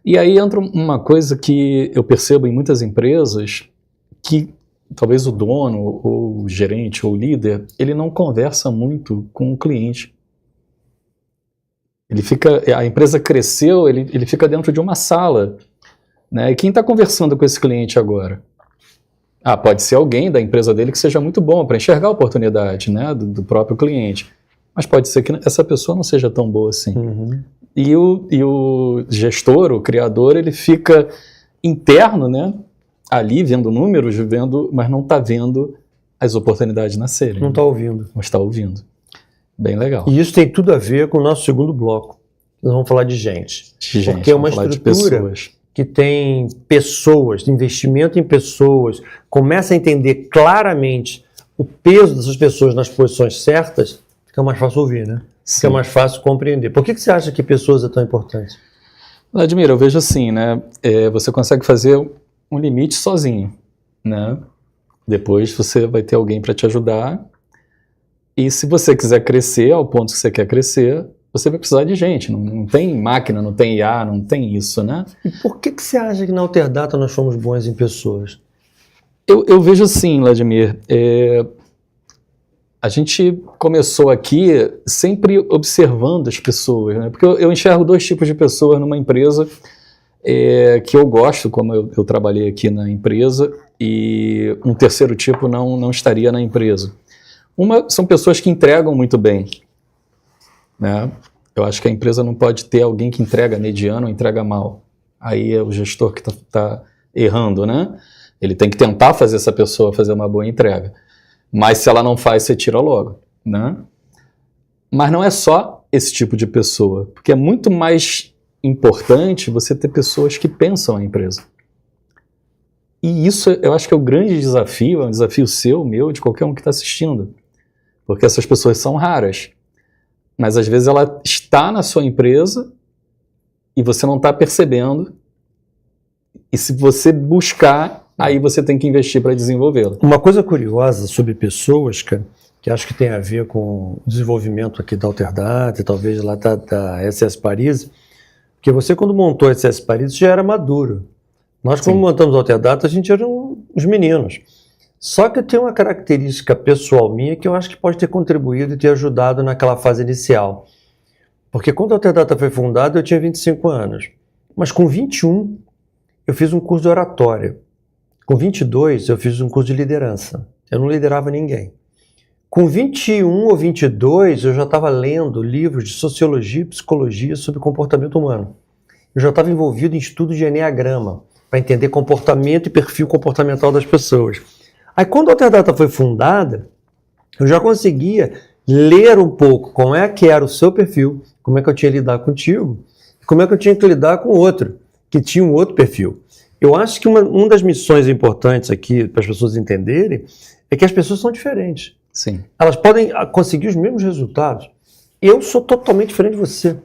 E aí entra uma coisa que eu percebo em muitas empresas, que talvez o dono, ou o gerente, ou o líder, ele não conversa muito com o cliente. A empresa cresceu, ele fica dentro de uma sala, né? E quem está conversando com esse cliente agora? Pode ser alguém da empresa dele que seja muito bom para enxergar a oportunidade, né, do próprio cliente. Mas pode ser que essa pessoa não seja tão boa assim. Uhum. E o gestor, o criador, ele fica interno, né, ali vendo números, mas não está vendo as oportunidades nascerem. Não está ouvindo. Não está ouvindo. Bem legal. E isso tem tudo a ver com o nosso segundo bloco. Nós vamos falar de gente. Porque é uma estrutura que tem pessoas, investimento em pessoas, começa a entender claramente o peso dessas pessoas nas posições certas, fica mais fácil ouvir, né? Sim. Fica mais fácil compreender. Por que você acha que pessoas é tão importante? Vladimir, eu vejo assim, né? Você consegue fazer um limite sozinho, né? Depois você vai ter alguém para te ajudar. E se você quiser crescer ao ponto que você quer crescer, você vai precisar de gente. Não tem máquina, não tem IA, não tem isso, né? E por que você acha que na Alterdata nós somos bons em pessoas? Eu vejo assim, Vladimir, a gente começou aqui sempre observando as pessoas, né? Porque eu enxergo dois tipos de pessoas numa empresa que eu gosto, como eu trabalhei aqui na empresa, e um terceiro tipo não estaria na empresa. São pessoas que entregam muito bem, né? Eu acho que a empresa não pode ter alguém que entrega mediano ou entrega mal. Aí é o gestor que está errando, né? Ele tem que tentar fazer essa pessoa fazer uma boa entrega. Mas se ela não faz, você tira logo, né? Mas não é só esse tipo de pessoa, porque é muito mais importante você ter pessoas que pensam a empresa. E isso eu acho que é o grande desafio, é um desafio seu, meu, de qualquer um que está assistindo. Porque essas pessoas são raras. Mas às vezes ela está na sua empresa e você não está percebendo. E se você buscar, aí você tem que investir para desenvolvê-la. Uma coisa curiosa sobre pessoas, cara, que acho que tem a ver com o desenvolvimento aqui da Alterdata e talvez lá da SS Paris, porque você quando montou a SS Paris já era maduro. Nós quando montamos a Alterdata a gente era uns meninos. Só que eu tenho uma característica pessoal minha que eu acho que pode ter contribuído e ter ajudado naquela fase inicial. Porque quando a Alterdata foi fundada eu tinha 25 anos, mas com 21 eu fiz um curso de oratória. Com 22 eu fiz um curso de liderança. Eu não liderava ninguém. Com 21 ou 22 eu já estava lendo livros de sociologia e psicologia sobre comportamento humano. Eu já estava envolvido em estudos de eneagrama para entender comportamento e perfil comportamental das pessoas. Aí quando a Alterdata foi fundada, eu já conseguia ler um pouco como é que era o seu perfil, como é que eu tinha que lidar contigo, e como é que eu tinha que lidar com o outro, que tinha um outro perfil. Eu acho que uma das missões importantes aqui para as pessoas entenderem é que as pessoas são diferentes. Sim. Elas podem conseguir os mesmos resultados. Eu sou totalmente diferente de você.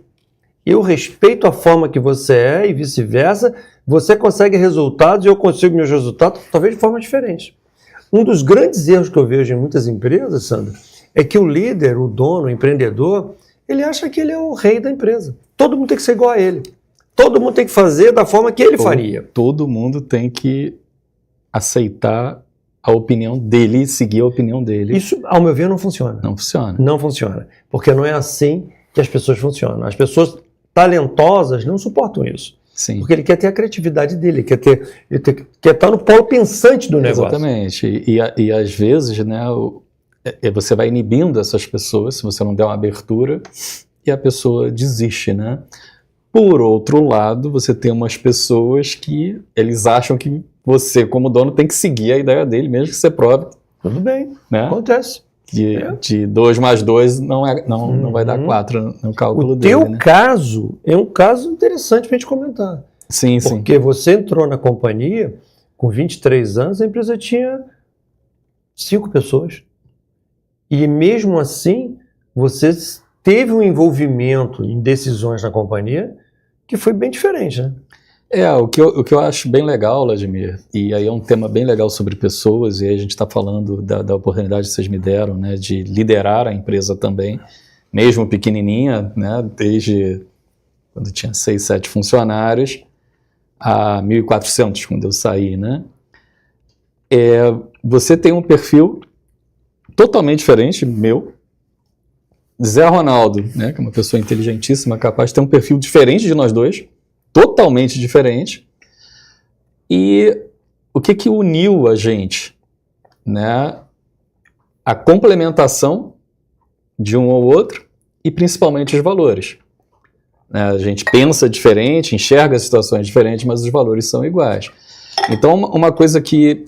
Eu respeito a forma que você é e vice-versa. Você consegue resultados e eu consigo meus resultados, talvez de forma diferente. Um dos grandes erros que eu vejo em muitas empresas, Sandra, é que o líder, o dono, o empreendedor, ele acha que ele é o rei da empresa. Todo mundo tem que ser igual a ele. Todo mundo tem que fazer da forma que ele faria. Todo mundo tem que aceitar a opinião dele e seguir a opinião dele. Isso, ao meu ver, não funciona. Não funciona. Não funciona. Porque não é assim que as pessoas funcionam. As pessoas talentosas não suportam isso. Sim. Porque ele quer ter a criatividade dele, quer estar no polo pensante do negócio. Exatamente. E às vezes, né, você vai inibindo essas pessoas se você não der uma abertura e a pessoa desiste, né? Por outro lado, você tem umas pessoas que eles acham que você, como dono, tem que seguir a ideia dele, mesmo que você prove. Tudo bem, né? acontece. De 2 mais 2 não vai dar 4 no cálculo dele. O teu caso é um caso interessante para a gente comentar. Sim, sim. Porque você entrou na companhia com 23 anos, a empresa tinha 5 pessoas. E mesmo assim, você teve um envolvimento em decisões na companhia que foi bem diferente, né? O que eu acho bem legal, Vladimir, e aí é um tema bem legal sobre pessoas, e aí a gente está falando da oportunidade que vocês me deram, né, de liderar a empresa também, mesmo pequenininha, né, desde quando tinha 6, 7 funcionários, a 1.400 quando eu saí, né? Você tem um perfil totalmente diferente, meu. Zé Ronaldo, né, que é uma pessoa inteligentíssima, capaz de ter um perfil diferente de nós dois, totalmente diferente. E o que uniu a gente, né? A complementação de um ao outro e principalmente os valores. A gente pensa diferente, enxerga situações diferentes, mas os valores são iguais. Então, uma coisa que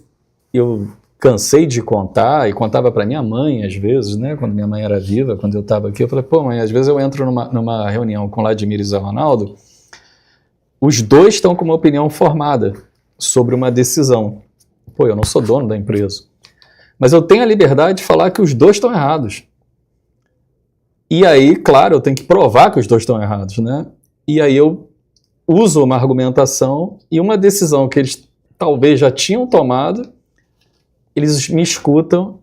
eu cansei de contar, e contava para minha mãe às vezes, né, quando minha mãe era viva, quando eu estava aqui, eu falei, pô mãe, às vezes eu entro numa reunião com Vladimir e Zé Ronaldo, os dois estão com uma opinião formada sobre uma decisão. Pô, eu não sou dono da empresa. Mas eu tenho a liberdade de falar que os dois estão errados. E aí, claro, eu tenho que provar que os dois estão errados, né? E aí eu uso uma argumentação e uma decisão que eles talvez já tinham tomado, eles me escutam,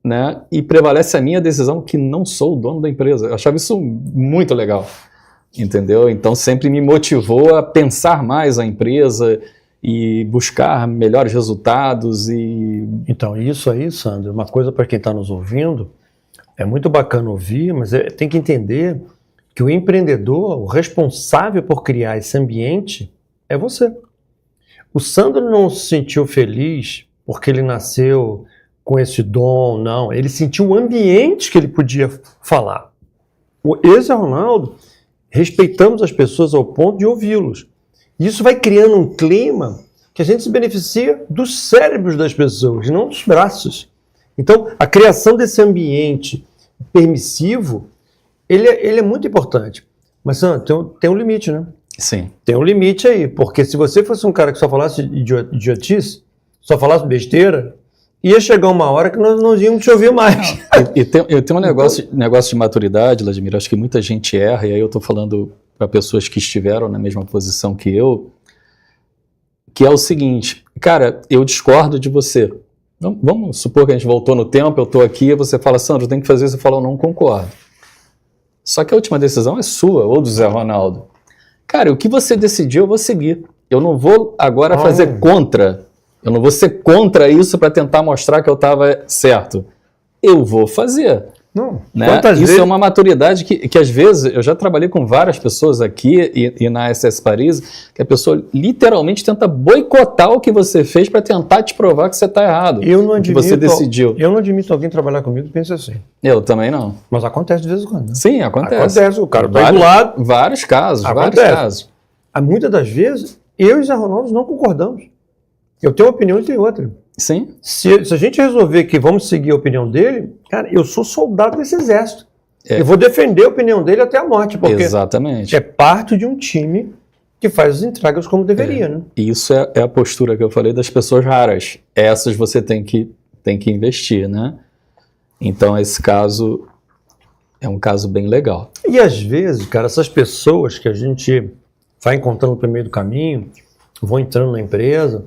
né? E prevalece a minha decisão que não sou o dono da empresa. Eu achava isso muito legal, entendeu? Então sempre me motivou a pensar mais a empresa e buscar melhores resultados. Então, isso aí, Sandro, uma coisa para quem está nos ouvindo, é muito bacana ouvir, mas tem que entender que o empreendedor, o responsável por criar esse ambiente, é você. O Sandro não se sentiu feliz porque ele nasceu com esse dom, não. Ele sentiu o ambiente que ele podia falar. Esse é o Ronaldo, respeitamos as pessoas ao ponto de ouvi-los. Isso vai criando um clima que a gente se beneficia dos cérebros das pessoas, não dos braços. Então, a criação desse ambiente permissivo, ele é muito importante. Mas, Sandro, tem um limite, né? Sim. Tem um limite aí, porque se você fosse um cara que só falasse idiotice, só falasse besteira, ia chegar uma hora que nós não íamos te ouvir mais. Eu tenho um negócio de maturidade, Vladimir, acho que muita gente erra, e aí eu estou falando para pessoas que estiveram na mesma posição que eu, que é o seguinte, cara, eu discordo de você. Vamos supor que a gente voltou no tempo, eu estou aqui, e você fala, Sandro, tem que fazer isso, eu falo, não concordo. Só que a última decisão é sua, ou do Zé Ronaldo. Cara, o que você decidiu, eu vou seguir. Eu não vou agora fazer contra. Eu não vou ser contra isso para tentar mostrar que eu estava certo. Eu vou fazer. Não. Né? Isso é uma maturidade que às vezes, eu já trabalhei com várias pessoas aqui e na SS Paris, que a pessoa literalmente tenta boicotar o que você fez para tentar te provar que você está errado. Que você decidiu. Eu não admito alguém trabalhar comigo que pense assim. Eu também não. Mas acontece de vez em quando. Né? Sim, acontece. Acontece, o cara está aí do lado. Vários casos, vários casos. Muitas das vezes, eu e Zé Ronaldo não concordamos. Eu tenho uma opinião e tem outra. Sim. Se a gente resolver que vamos seguir a opinião dele, cara, eu sou soldado desse exército. Eu vou defender a opinião dele até a morte, porque exatamente. É parte de um time que faz as entregas como deveria, né? Isso é a postura que eu falei das pessoas raras. Essas você tem que investir, né? Então esse caso é um caso bem legal. E às vezes, cara, essas pessoas que a gente vai encontrando pelo meio do caminho, vão entrando na empresa,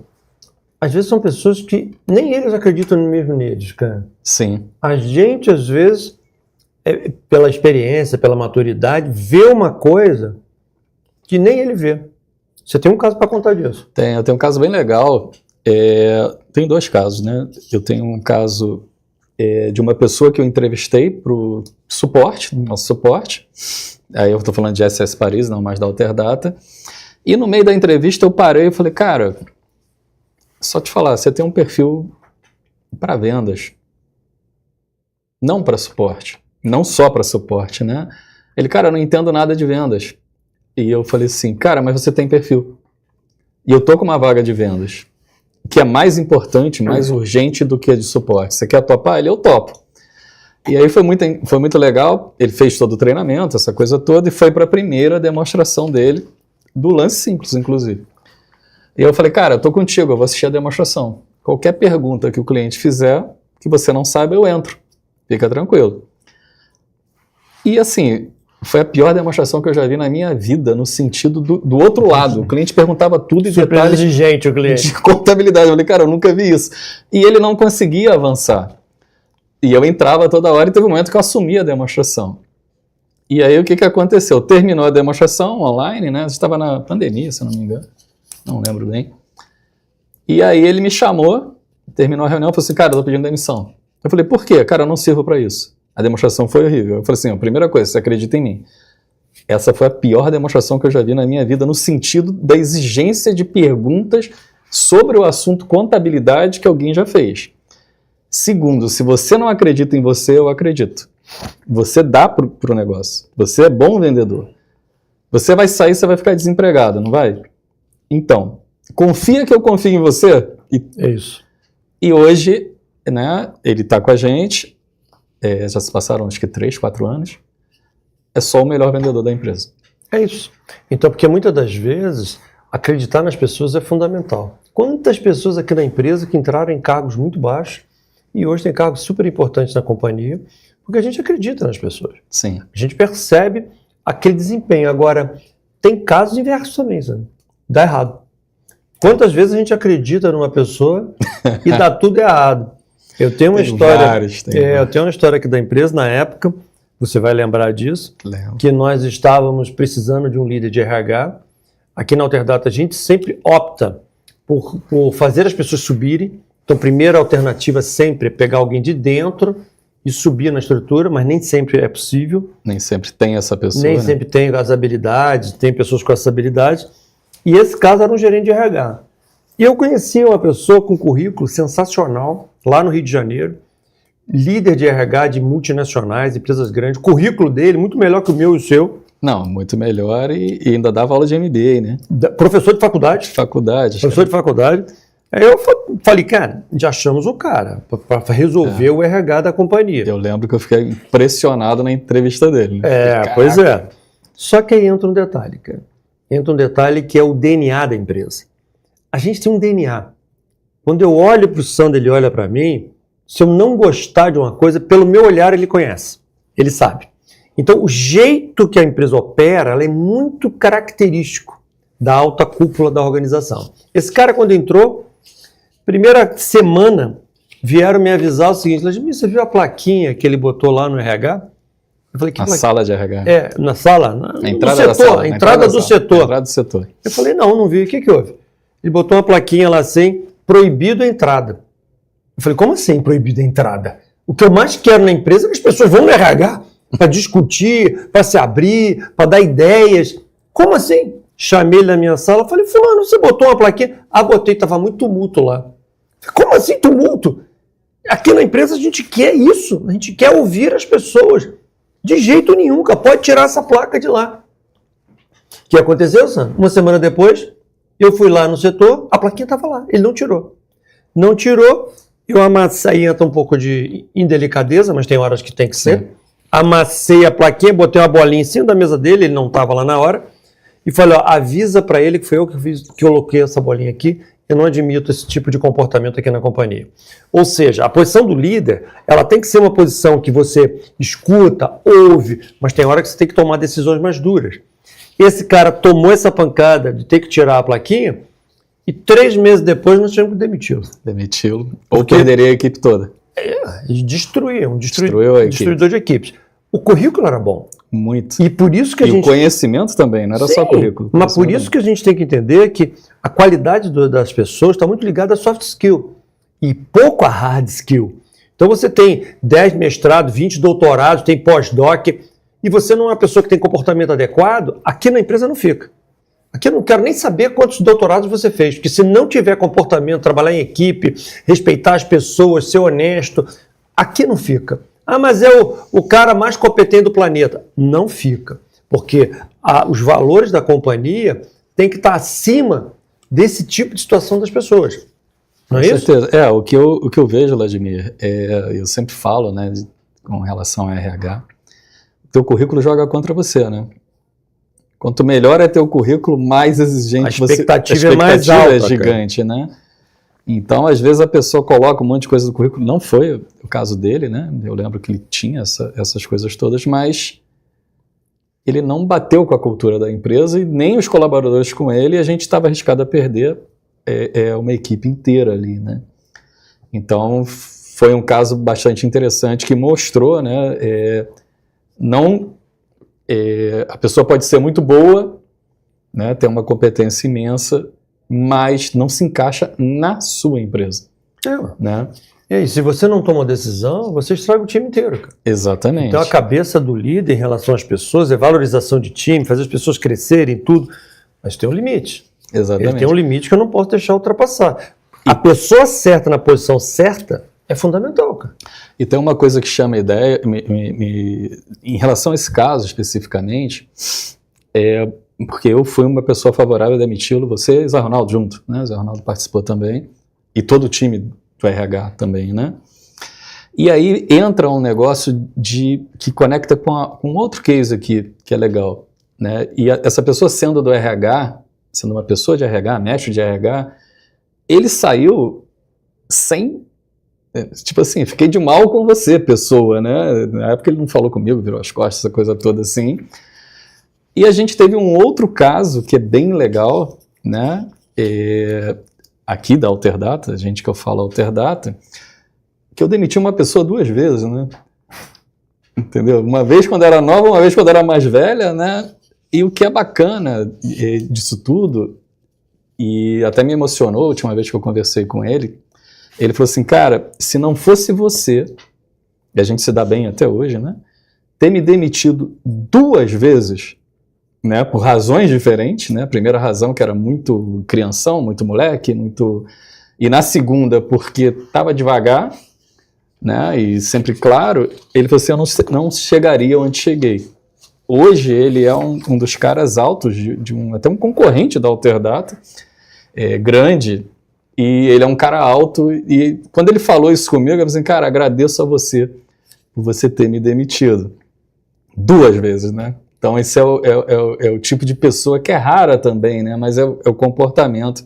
às vezes são pessoas que nem eles acreditam mesmo neles, cara. Sim. A gente, às vezes, pela experiência, pela maturidade, vê uma coisa que nem ele vê. Você tem um caso para contar disso? Eu tenho um caso bem legal. Tem 2 casos, né? Eu tenho um caso de uma pessoa que eu entrevistei para o suporte, nosso suporte. Aí eu estou falando de SS Paris, não mais da Alterdata. E no meio da entrevista eu parei e falei, cara, só te falar, você tem um perfil para vendas, não para suporte, não só para suporte, né? Ele, cara, eu não entendo nada de vendas. E eu falei assim, cara, mas você tem perfil. E eu tô com uma vaga de vendas, que é mais importante, mais urgente do que a de suporte. Você quer topar? Eu topo. E aí foi muito legal, ele fez todo o treinamento, essa coisa toda, e foi para a primeira demonstração dele, do lance simples, inclusive. E eu falei, cara, eu tô contigo, eu vou assistir a demonstração. Qualquer pergunta que o cliente fizer, que você não saiba, eu entro. Fica tranquilo. E assim, foi a pior demonstração que eu já vi na minha vida, no sentido do outro lado. O cliente perguntava tudo em detalhes exigente, o cliente. De contabilidade. Eu falei, cara, eu nunca vi isso. E ele não conseguia avançar. E eu entrava toda hora e teve um momento que eu assumi a demonstração. E aí o que aconteceu? Terminou a demonstração online, né? Estava na pandemia, se eu não me engano. Não lembro bem. E aí ele me chamou, terminou a reunião e falou assim, cara, eu tô pedindo demissão. Eu falei, por quê? Cara, eu não sirvo para isso. A demonstração foi horrível. Eu falei assim, a primeira coisa, você acredita em mim. Essa foi a pior demonstração que eu já vi na minha vida no sentido da exigência de perguntas sobre o assunto contabilidade que alguém já fez. Segundo, se você não acredita em você, eu acredito. Você dá pro negócio. Você é bom vendedor. Você vai sair, você vai ficar desempregado, não vai? Então, confia que eu confio em você. É isso. E hoje, né, ele está com a gente, já se passaram acho que 3, 4 anos, é só o melhor vendedor da empresa. É isso. Então, porque muitas das vezes, acreditar nas pessoas é fundamental. Quantas pessoas aqui na empresa que entraram em cargos muito baixos e hoje tem cargos super importantes na companhia, porque a gente acredita nas pessoas. Sim. A gente percebe aquele desempenho. Agora, tem casos inversos também, sabe? Dá errado. Quantas vezes a gente acredita numa pessoa e dá tudo errado? Eu tenho uma história. Eu tenho uma história aqui da empresa, na época, você vai lembrar disso, que nós estávamos precisando de um líder de RH. Aqui na Alterdata a gente sempre opta por fazer as pessoas subirem. Então, a primeira alternativa sempre é pegar alguém de dentro e subir na estrutura, mas nem sempre é possível. Nem sempre tem essa pessoa. Nem sempre tem as habilidades, tem pessoas com essas habilidades. E esse caso era um gerente de RH. E eu conheci uma pessoa com um currículo sensacional, lá no Rio de Janeiro, líder de RH de multinacionais, empresas grandes. O currículo dele muito melhor que o meu e o seu. Não, muito melhor e ainda dava aula de MBA, né? Professor de faculdade. Professor de faculdade. Aí eu falei, cara, já achamos o cara para resolver o RH da companhia. Eu lembro que eu fiquei impressionado na entrevista dele. Né? Pois é. Só que aí entra um detalhe, cara. Entra um detalhe que é o DNA da empresa. A gente tem um DNA. Quando eu olho para o Sandro, ele olha para mim, se eu não gostar de uma coisa, pelo meu olhar ele conhece, ele sabe. Então o jeito que a empresa opera, ela é muito característico da alta cúpula da organização. Esse cara quando entrou, primeira semana, vieram me avisar o seguinte, você viu a plaquinha que ele botou lá no RH? Eu falei, que sala de RH. Na sala? Na entrada do setor, da sala. A entrada do setor. Entrada do setor. Eu falei, não vi. O que houve? Ele botou uma plaquinha lá assim, proibido a entrada. Eu falei, como assim proibido a entrada? O que eu mais quero na empresa é que as pessoas vão no RH para discutir, para se abrir, para dar ideias. Como assim? Chamei ele na minha sala, falei, fulano, você botou uma plaquinha? Botei, estava muito tumulto lá. Como assim tumulto? Aqui na empresa a gente quer isso, a gente quer ouvir as pessoas. De jeito nenhum, cara, pode tirar essa placa de lá. O que aconteceu, Sam? Uma semana depois, eu fui lá no setor, a plaquinha estava lá, ele não tirou. Não tirou, eu amassei, aí entra um pouco de indelicadeza, mas tem horas que tem que ser. Amassei a plaquinha, botei uma bolinha em cima da mesa dele, ele não estava lá na hora, e falei, avisa para ele que foi eu que coloquei essa bolinha aqui, eu não admito esse tipo de comportamento aqui na companhia. Ou seja, a posição do líder, ela tem que ser uma posição que você escuta, ouve, mas tem hora que você tem que tomar decisões mais duras. Esse cara tomou essa pancada de ter que tirar a plaquinha e 3 meses depois nós tivemos que demiti-lo. Demiti-lo. Ou perderia a equipe toda. Destruiu a destruidor de equipes. O currículo era bom. Muito. E por isso que a gente... o conhecimento também, não era só currículo. Mas por isso que a gente tem que entender que a qualidade das pessoas está muito ligada a soft skill e pouco a hard skill. Então você tem 10 mestrados, 20 doutorados, tem pós-doc, e você não é uma pessoa que tem comportamento adequado, aqui na empresa não fica. Aqui eu não quero nem saber quantos doutorados você fez, porque se não tiver comportamento, trabalhar em equipe, respeitar as pessoas, ser honesto, aqui não fica. Mas é o cara mais competente do planeta. Não fica, porque os valores da companhia têm que estar acima desse tipo de situação das pessoas. Não é isso? Certeza. O que eu vejo, Vladimir, eu sempre falo, né, com relação a RH, teu currículo joga contra você, né? Quanto melhor é teu currículo, mais exigente você... A expectativa é mais alta, é gigante, né? Então, às vezes a pessoa coloca um monte de coisa no currículo, não foi o caso dele, né? Eu lembro que ele tinha essas coisas todas, mas ele não bateu com a cultura da empresa e nem os colaboradores com ele, e a gente estava arriscado a perder uma equipe inteira ali, né? Então, foi um caso bastante interessante que mostrou, né? Não a pessoa pode ser muito boa, né, ter uma competência imensa, mas não se encaixa na sua empresa. Né? E aí, se você não toma decisão, você estraga o time inteiro, cara. Exatamente. Então a cabeça do líder em relação às pessoas é valorização de time, fazer as pessoas crescerem, tudo. Mas tem um limite. Exatamente. Ele tem um limite que eu não posso deixar ultrapassar. A pessoa certa na posição certa é fundamental, cara. E tem uma coisa que chama ideia, em relação a esse caso especificamente, porque eu fui uma pessoa favorável a demiti-lo, você e Zé Ronaldo junto, né? Zé Ronaldo participou também, e todo o time do RH também, né? E aí entra um negócio que conecta com outro case aqui, que é legal, né? E essa pessoa sendo do RH, sendo uma pessoa de RH, mestre de RH, ele saiu sem... Tipo assim, fiquei de mal com você, pessoa, né? Na época ele não falou comigo, virou as costas, essa coisa toda assim. E a gente teve um outro caso que é bem legal, né? Aqui da Alterdata, gente que eu falo Alterdata, que eu demiti uma pessoa 2 vezes, né? Entendeu? Uma vez quando era nova, uma vez quando era mais velha, né? E o que é bacana disso tudo, e até me emocionou a última vez que eu conversei com ele, ele falou assim, cara, se não fosse você, e a gente se dá bem até hoje, né? Ter me demitido 2 vezes, né? Por razões diferentes, né? A primeira razão que era muito crianção, muito moleque, muito... E na segunda, porque estava devagar, né? E sempre claro, ele falou assim, eu não chegaria onde cheguei. Hoje ele é um dos caras altos, até um concorrente da Alterdata, grande, e ele é um cara alto, e quando ele falou isso comigo, eu falei assim, cara, agradeço a você por você ter me demitido 2 vezes, né? Então esse é o tipo de pessoa que é rara também, né? Mas é o comportamento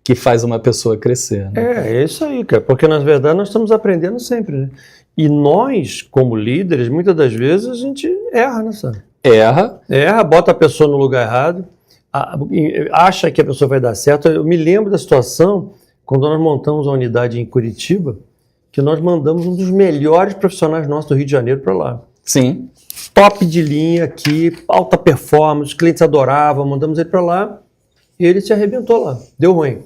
que faz uma pessoa crescer, né? É isso aí, cara, porque na verdade nós estamos aprendendo sempre, né? E nós, como líderes, muitas das vezes a gente erra, né, sabe? Erra, bota a pessoa no lugar errado, acha que a pessoa vai dar certo. Eu me lembro da situação quando nós montamos a unidade em Curitiba, que nós mandamos um dos melhores profissionais nossos do Rio de Janeiro para lá. Sim. Top de linha aqui, alta performance, os clientes adoravam, mandamos ele para lá e ele se arrebentou lá, deu ruim.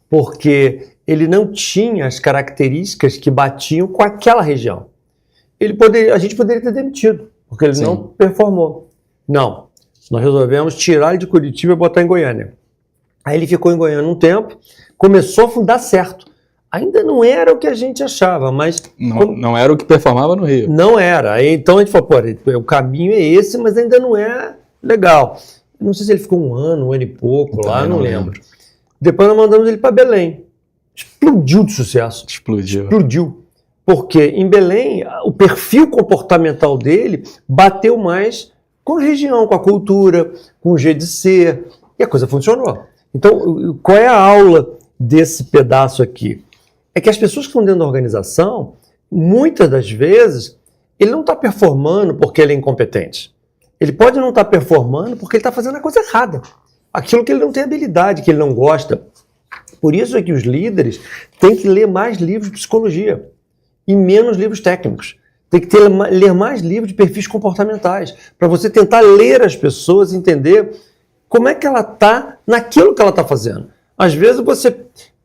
Porque ele não tinha as características que batiam com aquela região. A gente poderia ter demitido, porque ele não performou. Não, nós resolvemos tirar ele de Curitiba e botar em Goiânia. Aí ele ficou em Goiânia um tempo, começou a dar certo. Ainda não era o que a gente achava, mas... Não era o que performava no Rio. Não era. Aí, então a gente falou, o caminho é esse, mas ainda não é legal. Não sei se ele ficou um ano e pouco lá, não lembro. Depois nós mandamos ele para Belém. Explodiu de sucesso. Explodiu. Porque em Belém, o perfil comportamental dele bateu mais com a região, com a cultura, com o jeito de ser, e a coisa funcionou. Então, qual é a aula desse pedaço aqui? É que as pessoas que estão dentro da organização, muitas das vezes, ele não está performando porque ele é incompetente. Ele pode não estar performando porque ele está fazendo a coisa errada. Aquilo que ele não tem habilidade, que ele não gosta. Por isso é que os líderes têm que ler mais livros de psicologia e menos livros técnicos. Tem que ler mais livros de perfis comportamentais, para você tentar ler as pessoas e entender como é que ela está naquilo que ela está fazendo. Às vezes você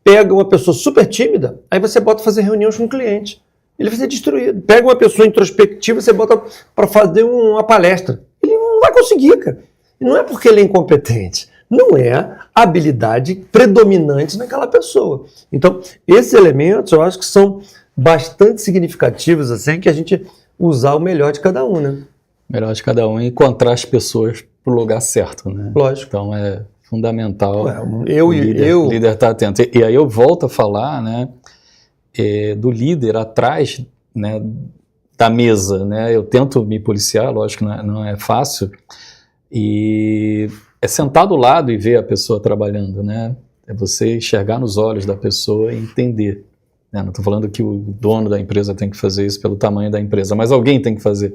pega uma pessoa super tímida, aí você bota fazer reuniões com o cliente. Ele vai ser destruído. Pega uma pessoa introspectiva, você bota para fazer uma palestra. Ele não vai conseguir, cara. E não é porque ele é incompetente. Não é a habilidade predominante naquela pessoa. Então, esses elementos eu acho que são bastante significativos, assim, que a gente usar o melhor de cada um, né? Melhor de cada um e encontrar as pessoas pro lugar certo, né? Lógico. Então é fundamental o líder estar atento. E aí eu volto a falar, né, do líder atrás, né, da mesa, né? Eu tento me policiar, lógico que não é fácil, e é sentar do lado e ver a pessoa trabalhando, né? É você enxergar nos olhos da pessoa e entender. Né? Não estou falando que o dono da empresa tem que fazer isso pelo tamanho da empresa, mas alguém tem que fazer.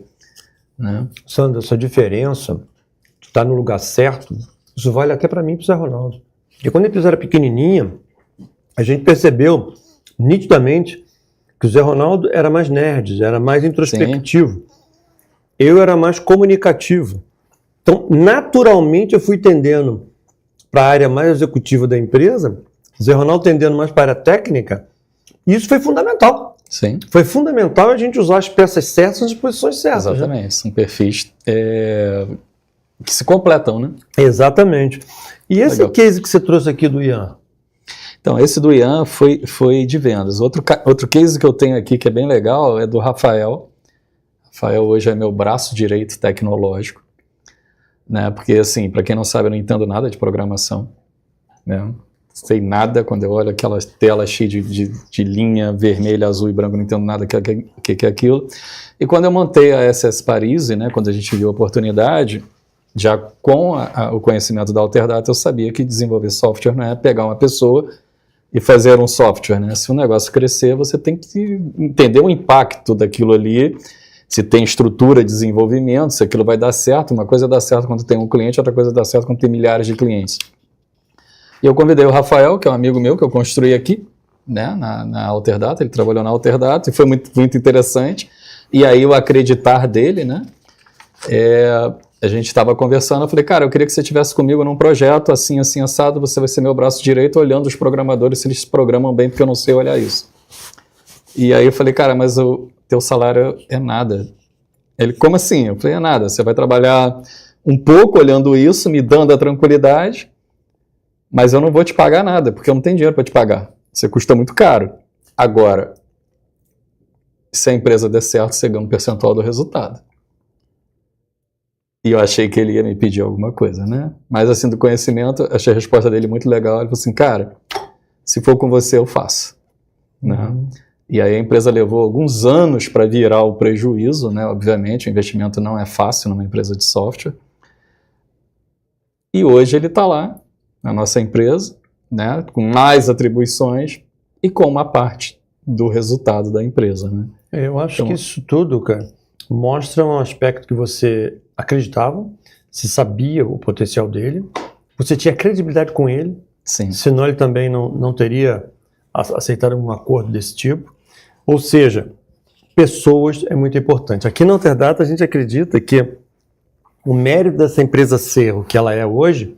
Né? Sandra, essa diferença, tu está no lugar certo, isso vale até para mim e para o Zé Ronaldo. Porque quando a empresa era pequenininha, a gente percebeu nitidamente que o Zé Ronaldo era mais nerd, era mais introspectivo. Sim. eu era mais comunicativo. Então, naturalmente, eu fui tendendo para a área mais executiva da empresa, Zé Ronaldo tendendo mais para a área técnica, e isso foi fundamental. Sim. Foi fundamental a gente usar as peças certas nas posições certas. Exatamente. Né? São perfis que se completam, né? Exatamente. E esse Legal. case que você trouxe aqui do Ian? Então, esse do Ian foi de vendas. Outro case que eu tenho aqui que é bem legal é do Rafael. Rafael hoje é meu braço direito tecnológico, né? Porque, assim, para quem não sabe, eu não entendo nada de programação, né? Sei nada, quando eu olho aquela tela cheia de linha vermelha, azul e branco, não entendo nada que é aquilo. E quando eu montei a SS Paris, né, quando a gente viu a oportunidade, já com o conhecimento da Alterdata, eu sabia que desenvolver software não é pegar uma pessoa e fazer um software, né? Se o negócio crescer, você tem que entender o impacto daquilo ali, se tem estrutura de desenvolvimento, se aquilo vai dar certo. Uma coisa dá certo quando tem um cliente, outra coisa dá certo quando tem milhares de clientes. E eu convidei o Rafael, que é um amigo meu, que eu construí aqui, né, na Alterdata. Ele trabalhou na Alterdata e foi muito, muito interessante. E aí o acreditar dele, né? A gente estava conversando, eu falei, cara, eu queria que você estivesse comigo num projeto assim, assim, assado, você vai ser meu braço direito olhando os programadores se eles se programam bem, porque eu não sei olhar isso. E aí eu falei, cara, mas o teu salário é nada. Ele, como assim? Eu falei, é nada, você vai trabalhar um pouco olhando isso, me dando a tranquilidade, mas eu não vou te pagar nada, porque eu não tenho dinheiro para te pagar. Você custa muito caro. Agora, se a empresa der certo, você ganha um percentual do resultado. E eu achei que ele ia me pedir alguma coisa, né? Mas assim, do conhecimento, achei a resposta dele muito legal. Ele falou assim, cara, se for com você, eu faço. Né? E aí a empresa levou alguns anos para virar o prejuízo, né? Obviamente, o investimento não é fácil numa empresa de software. E hoje ele está lá, na nossa empresa, né? Com mais atribuições e com uma parte do resultado da empresa, né? Eu acho Então, que isso tudo, cara, mostra um aspecto que você acreditava, você sabia o potencial dele, você tinha credibilidade com ele, sim. senão ele também não teria aceitado um acordo desse tipo. Ou seja, pessoas é muito importante. Aqui na Alterdata a gente acredita que o mérito dessa empresa ser o que ela é hoje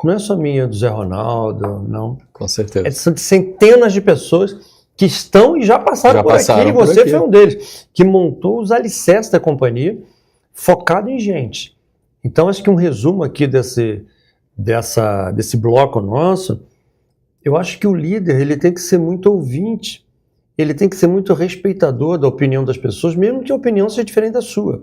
não é só minha, do Zé Ronaldo, não. Com certeza. São de centenas de pessoas que estão e já passaram por aqui, e você foi um deles, que montou os alicerces da companhia, focado em gente. Então, acho que um resumo aqui desse bloco nosso, eu acho que o líder ele tem que ser muito ouvinte, ele tem que ser muito respeitador da opinião das pessoas, mesmo que a opinião seja diferente da sua.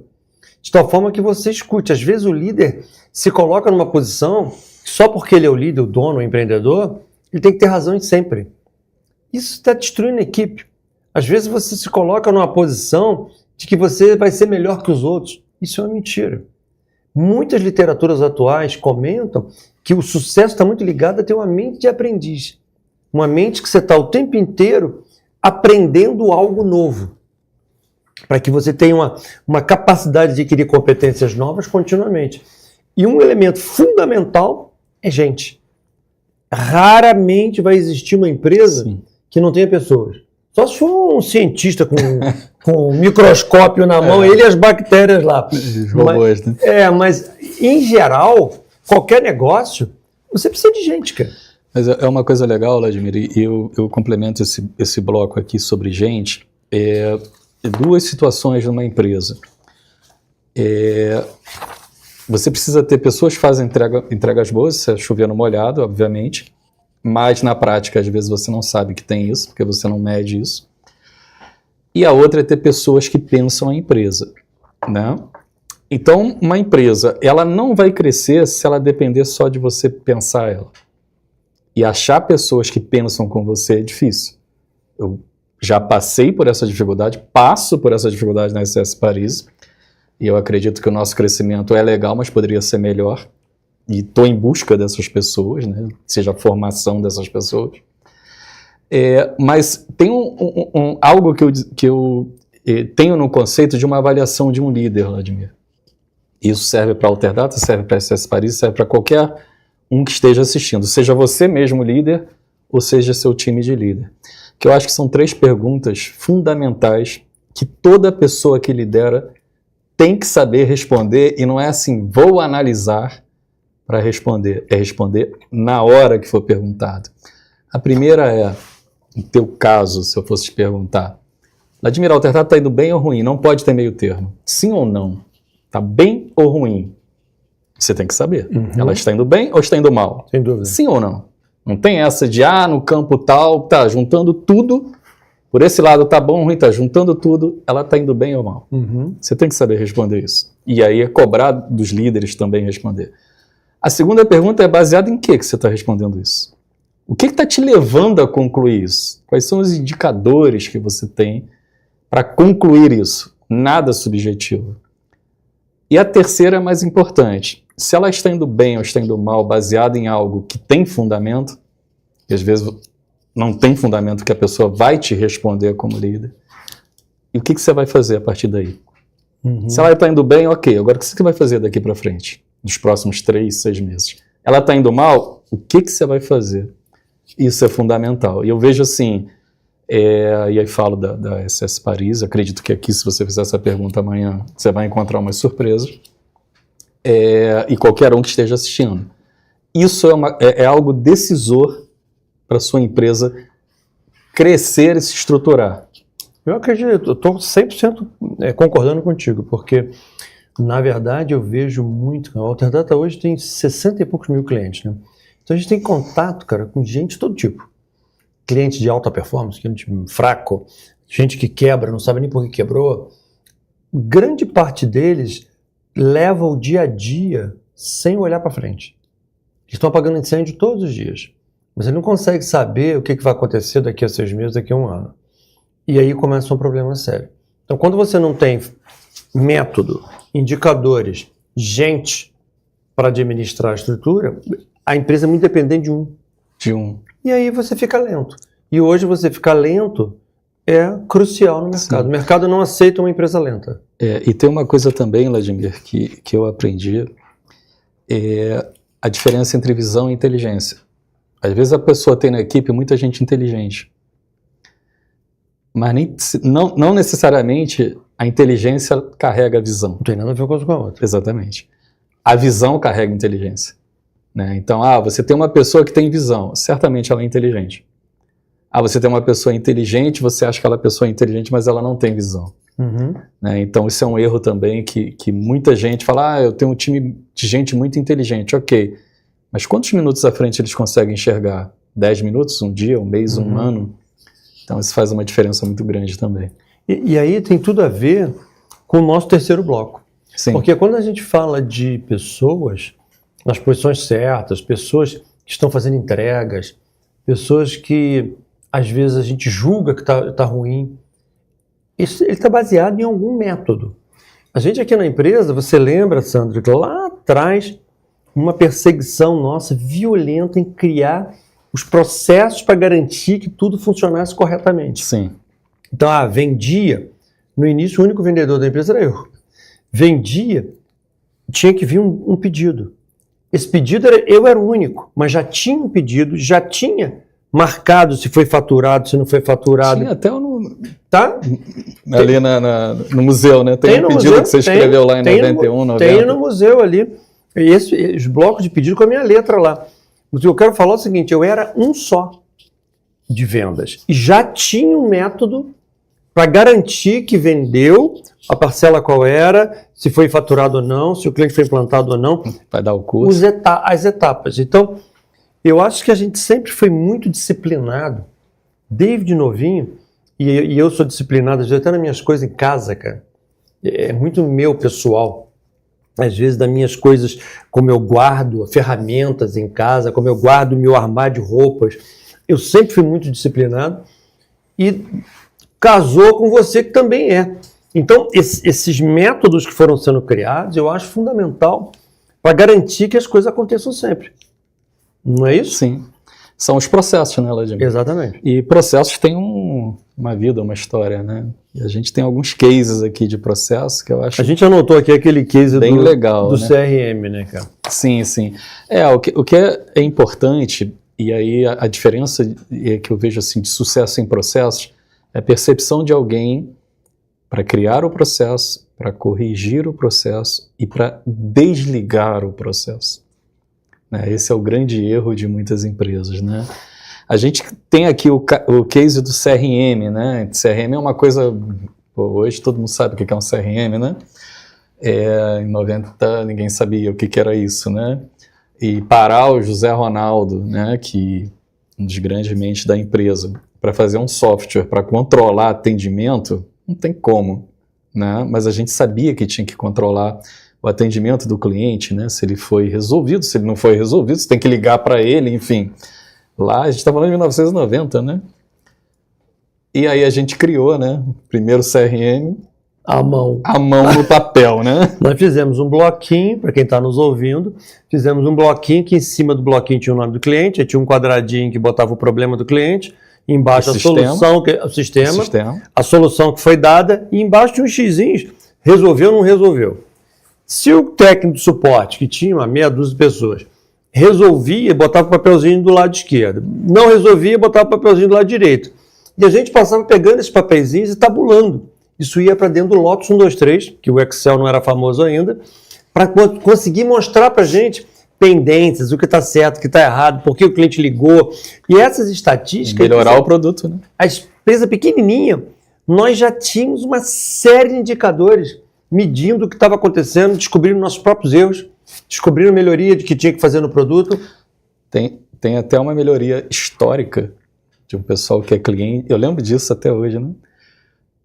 De tal forma que você escute. Às vezes o líder se coloca numa posição, só porque ele é o líder, o dono, o empreendedor, ele tem que ter razão em sempre. Isso está destruindo a equipe. Às vezes você se coloca numa posição de que você vai ser melhor que os outros. Isso é uma mentira. Muitas literaturas atuais comentam que o sucesso está muito ligado a ter uma mente de aprendiz. Uma mente que você está o tempo inteiro aprendendo algo novo. Para que você tenha uma capacidade de adquirir competências novas continuamente. E um elemento fundamental é gente. Raramente vai existir uma empresa Sim. que não tenha pessoas. Só se for um cientista com um microscópio na mão, ele e as bactérias lá. Os robôs, né? Mas, em geral, qualquer negócio, você precisa de gente, cara. Mas é uma coisa legal, Vladimir, e eu complemento esse bloco aqui sobre gente. Duas situações numa empresa. Você precisa ter pessoas que fazem entregas boas, se é chover no molhado, obviamente, mas na prática, às vezes, você não sabe que tem isso, porque você não mede isso. E a outra é ter pessoas que pensam a empresa, né? Então, uma empresa, ela não vai crescer se ela depender só de você pensar ela. E achar pessoas que pensam com você é difícil. Eu já passei por essa dificuldade, passo por essa dificuldade na SS Paris, e eu acredito que o nosso crescimento é legal, mas poderia ser melhor. E estou em busca dessas pessoas, né? Seja a formação dessas pessoas. Mas tem algo que eu tenho no conceito de uma avaliação de um líder, Vladimir. Isso serve para a Alterdata, serve para a SS Paris, serve para qualquer um que esteja assistindo. Seja você mesmo líder, ou seja seu time de líder. Que eu acho que são 3 perguntas fundamentais que toda pessoa que lidera tem que saber responder e não é assim, vou analisar para responder. É responder na hora que for perguntado. A primeira é, no teu caso, se eu fosse te perguntar, Vladimir, a Alterdata está indo bem ou ruim? Não pode ter meio termo. Sim ou não? Está bem ou ruim? Você tem que saber. Ela está indo bem ou está indo mal? Sem dúvida. Sim ou não? Não tem essa de, no campo tal, tá juntando tudo, por esse lado tá bom ou ruim, tá juntando tudo, ela tá indo bem ou mal. Você tem que saber responder isso. E aí é cobrar dos líderes também responder. A segunda pergunta é baseada em que você está respondendo isso? O que está te levando a concluir isso? Quais são os indicadores que você tem para concluir isso? Nada subjetivo. E a terceira é mais importante. Se ela está indo bem ou está indo mal baseada em algo que tem fundamento, e às vezes não tem fundamento que a pessoa vai te responder como líder, e o que você vai fazer a partir daí? Se ela está indo bem, ok. Agora, o que você vai fazer daqui para frente? Nos próximos 3, 6 meses? Ela está indo mal? O que você vai fazer? Isso é fundamental. E eu vejo assim, e aí falo da SS Paris, acredito que aqui, se você fizer essa pergunta amanhã, você vai encontrar umas surpresas, e qualquer um que esteja assistindo. Isso é algo decisor para a sua empresa crescer e se estruturar. Eu acredito, eu estou 100% concordando contigo, porque, na verdade, eu vejo muito. A Alterdata hoje tem 60 e poucos mil clientes, né? Então a gente tem contato, cara, com gente de todo tipo. Cliente de alta performance, cliente fraco, gente que quebra, não sabe nem por que quebrou. Grande parte deles leva o dia a dia sem olhar para frente. Eles estão apagando incêndio todos os dias. Mas ele não consegue saber o que vai acontecer daqui a 6 meses, daqui a 1 ano. E aí começa um problema sério. Então, quando você não tem método, indicadores, gente para administrar a estrutura, a empresa é muito dependente de um. E aí você fica lento. E hoje você ficar lento é crucial no mercado. Sim. O mercado não aceita uma empresa lenta. E tem uma coisa também, Vladimir, que eu aprendi, a diferença entre visão e inteligência. Às vezes a pessoa tem na equipe muita gente inteligente, mas não necessariamente a inteligência carrega a visão. Não tem nada a ver uma coisa com a outra. Exatamente. A visão carrega a inteligência. Né? Então, você tem uma pessoa que tem visão, certamente ela é inteligente. Você tem uma pessoa inteligente, você acha que ela é pessoa inteligente, mas ela não tem visão. Né? Então, isso é um erro também que muita gente fala, eu tenho um time de gente muito inteligente, ok. Mas quantos minutos à frente eles conseguem enxergar? 10 minutos? Um dia? Um mês? Um ano? Então isso faz uma diferença muito grande também. E aí tem tudo a ver com o nosso terceiro bloco. Sim. Porque quando a gente fala de pessoas nas posições certas, pessoas que estão fazendo entregas, pessoas que às vezes a gente julga que tá ruim, ele está baseado em algum método. A gente aqui na empresa, você lembra, Sandro, que lá atrás uma perseguição nossa violenta em criar os processos para garantir que tudo funcionasse corretamente. Sim. Então, vendia, no início o único vendedor da empresa era eu. Vendia, tinha que vir um pedido. Esse pedido, eu era o único, mas já tinha um pedido, já tinha marcado se foi faturado, se não foi faturado. Tinha até no... Tá? Ali no museu, né? Tem um pedido museu, que você escreveu lá em 91, 90. Tem no museu ali. Os blocos de pedido com a minha letra lá. Mas eu quero falar o seguinte, eu era um só de vendas. E já tinha um método para garantir que vendeu, a parcela qual era, se foi faturado ou não, se o cliente foi implantado ou não. Vai dar o curso. As etapas. Então, eu acho que a gente sempre foi muito disciplinado, desde novinho, e eu sou disciplinado, até nas minhas coisas em casa, cara. É muito meu pessoal. Às vezes, das minhas coisas, como eu guardo ferramentas em casa, como eu guardo meu armário de roupas, eu sempre fui muito disciplinado e casou com você que também é. Então, esses métodos que foram sendo criados, eu acho fundamental para garantir que as coisas aconteçam sempre. Não é isso? Sim. São os processos, né, Vladimir? Exatamente. E processos têm uma vida, uma história, né? E a gente tem alguns cases aqui de processo que eu acho... A gente anotou aqui aquele case bem legal, do né? CRM, né, cara? Sim, sim. O que é importante, e aí a diferença que eu vejo assim, de sucesso em processos, é a percepção de alguém para criar o processo, para corrigir o processo e para desligar o processo. Né? Esse é o grande erro de muitas empresas, né? A gente tem aqui o case do CRM, né? CRM é uma coisa... Pô, hoje todo mundo sabe o que é um CRM, né? Em 90 ninguém sabia o que era isso, né? E parar o José Ronaldo, né? Que um dos grandes mentes da empresa, para fazer um software para controlar atendimento, não tem como, né? Mas a gente sabia que tinha que controlar o atendimento do cliente, né? Se ele foi resolvido, se ele não foi resolvido, você tem que ligar para ele, enfim. Lá, a gente está falando de 1990, né? E aí a gente criou, né? O primeiro CRM. À mão. À mão no papel, né? Nós fizemos um bloquinho, para quem está nos ouvindo, fizemos um bloquinho que em cima do bloquinho tinha o nome do cliente, aí tinha um quadradinho que botava o problema do cliente, embaixo a solução, o sistema, a solução que foi dada, e embaixo tinha uns xizinhos, resolveu ou não resolveu. Se o técnico de suporte, que tinha uma meia dúzia de pessoas, resolvia, botava o papelzinho do lado esquerdo. Não resolvia, botava o papelzinho do lado direito. E a gente passava pegando esses papeizinhos e tabulando. Isso ia para dentro do Lotus 123, que o Excel não era famoso ainda, para conseguir mostrar para a gente pendências, o que está certo, o que está errado, por que o cliente ligou. E essas estatísticas... Melhorar o produto, né? A empresa pequenininha, nós já tínhamos uma série de indicadores medindo o que estava acontecendo, descobrindo nossos próprios erros, descobrindo melhoria de que tinha que fazer no produto. Tem até uma melhoria histórica de um pessoal que é cliente, eu lembro disso até hoje, né?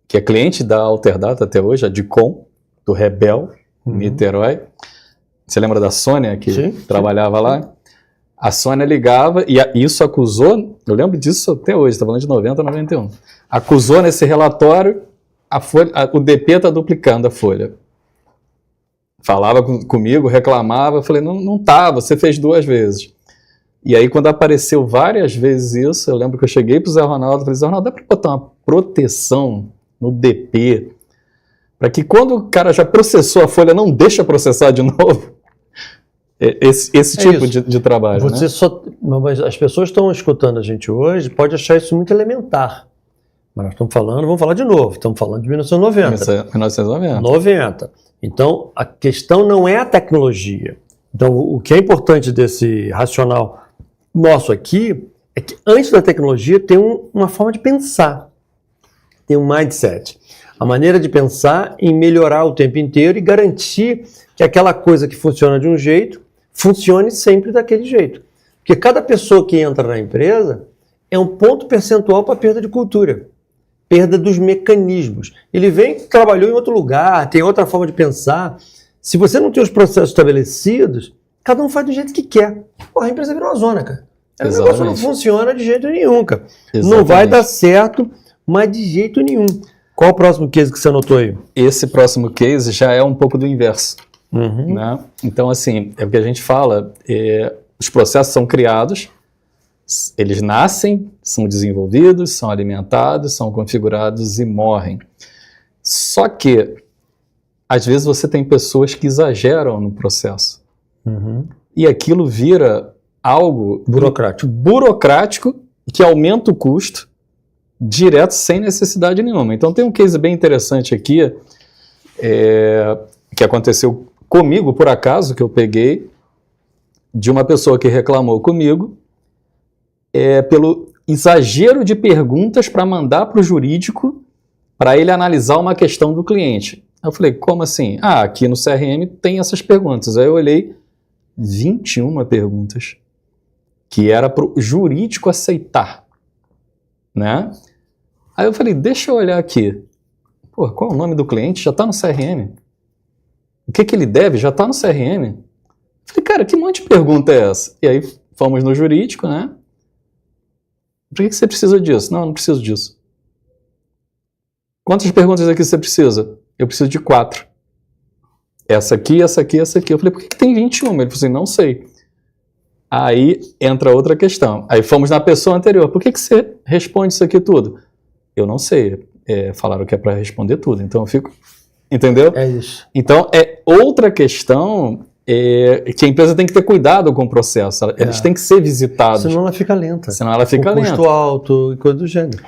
Que é cliente da Alterdata até hoje, a Dicom, do Rebel, Niterói. Você lembra da Sônia, que trabalhava lá? A Sônia ligava, e isso acusou, eu lembro disso até hoje, está falando de 90 a 91, acusou nesse relatório, o DP está duplicando a folha. Falava comigo, reclamava, eu falei, não tá, você fez 2 vezes. E aí, quando apareceu várias vezes isso, eu lembro que eu cheguei para o Zé Ronaldo e falei, Zé Ronaldo, dá para botar uma proteção no DP, para que quando o cara já processou a folha, não deixa processar de novo? Esse tipo de trabalho, você, né? Mas as pessoas estão escutando a gente hoje, pode achar isso muito elementar. Mas nós estamos falando, vamos falar de novo, estamos falando de 1990. 1990. Então, a questão não é a tecnologia. Então, o que é importante desse racional nosso aqui é que antes da tecnologia tem uma forma de pensar, tem um mindset. A maneira de pensar em melhorar o tempo inteiro e garantir que aquela coisa que funciona de um jeito, funcione sempre daquele jeito. Porque cada pessoa que entra na empresa é um ponto percentual para perda de cultura, perda dos mecanismos. Ele vem, trabalhou em outro lugar, tem outra forma de pensar. Se você não tem os processos estabelecidos, cada um faz do jeito que quer. Porra, a empresa virou uma zona, cara. O negócio não funciona de jeito nenhum, cara. Exatamente. Não vai dar certo, mas de jeito nenhum. Qual o próximo case que você anotou aí? Esse próximo case já é um pouco do inverso. Né? Então, assim, é o que a gente fala, os processos são criados, eles nascem, são desenvolvidos, são alimentados, são configurados e morrem. Só que, às vezes, você tem pessoas que exageram no processo. E aquilo vira algo burocrático que aumenta o custo direto, sem necessidade nenhuma. Então, tem um case bem interessante aqui, que aconteceu comigo, por acaso, que eu peguei, de uma pessoa que reclamou comigo, pelo exagero de perguntas para mandar para o jurídico para ele analisar uma questão do cliente. Eu falei, como assim? Aqui no CRM tem essas perguntas. Aí eu olhei, 21 perguntas, que era para o jurídico aceitar, né? Aí eu falei, deixa eu olhar aqui. Pô, qual é o nome do cliente? Já está no CRM. O que ele deve? Já está no CRM. Falei, cara, que monte de pergunta é essa? E aí fomos no jurídico, né? Por que você precisa disso? Não preciso disso. Quantas perguntas aqui você precisa? Eu preciso de 4. Essa aqui, essa aqui, essa aqui. Eu falei, por que tem 21? Ele falou assim, não sei. Aí entra outra questão. Aí fomos na pessoa anterior. Por que você responde isso aqui tudo? Eu não sei. Falaram que é para responder tudo. Então eu fico... Entendeu? É isso. Então, é outra questão que a empresa tem que ter cuidado com o processo. Eles têm que ser visitados. Senão ela fica lenta. Senão ela fica lenta. Custo alto e coisa do gênero.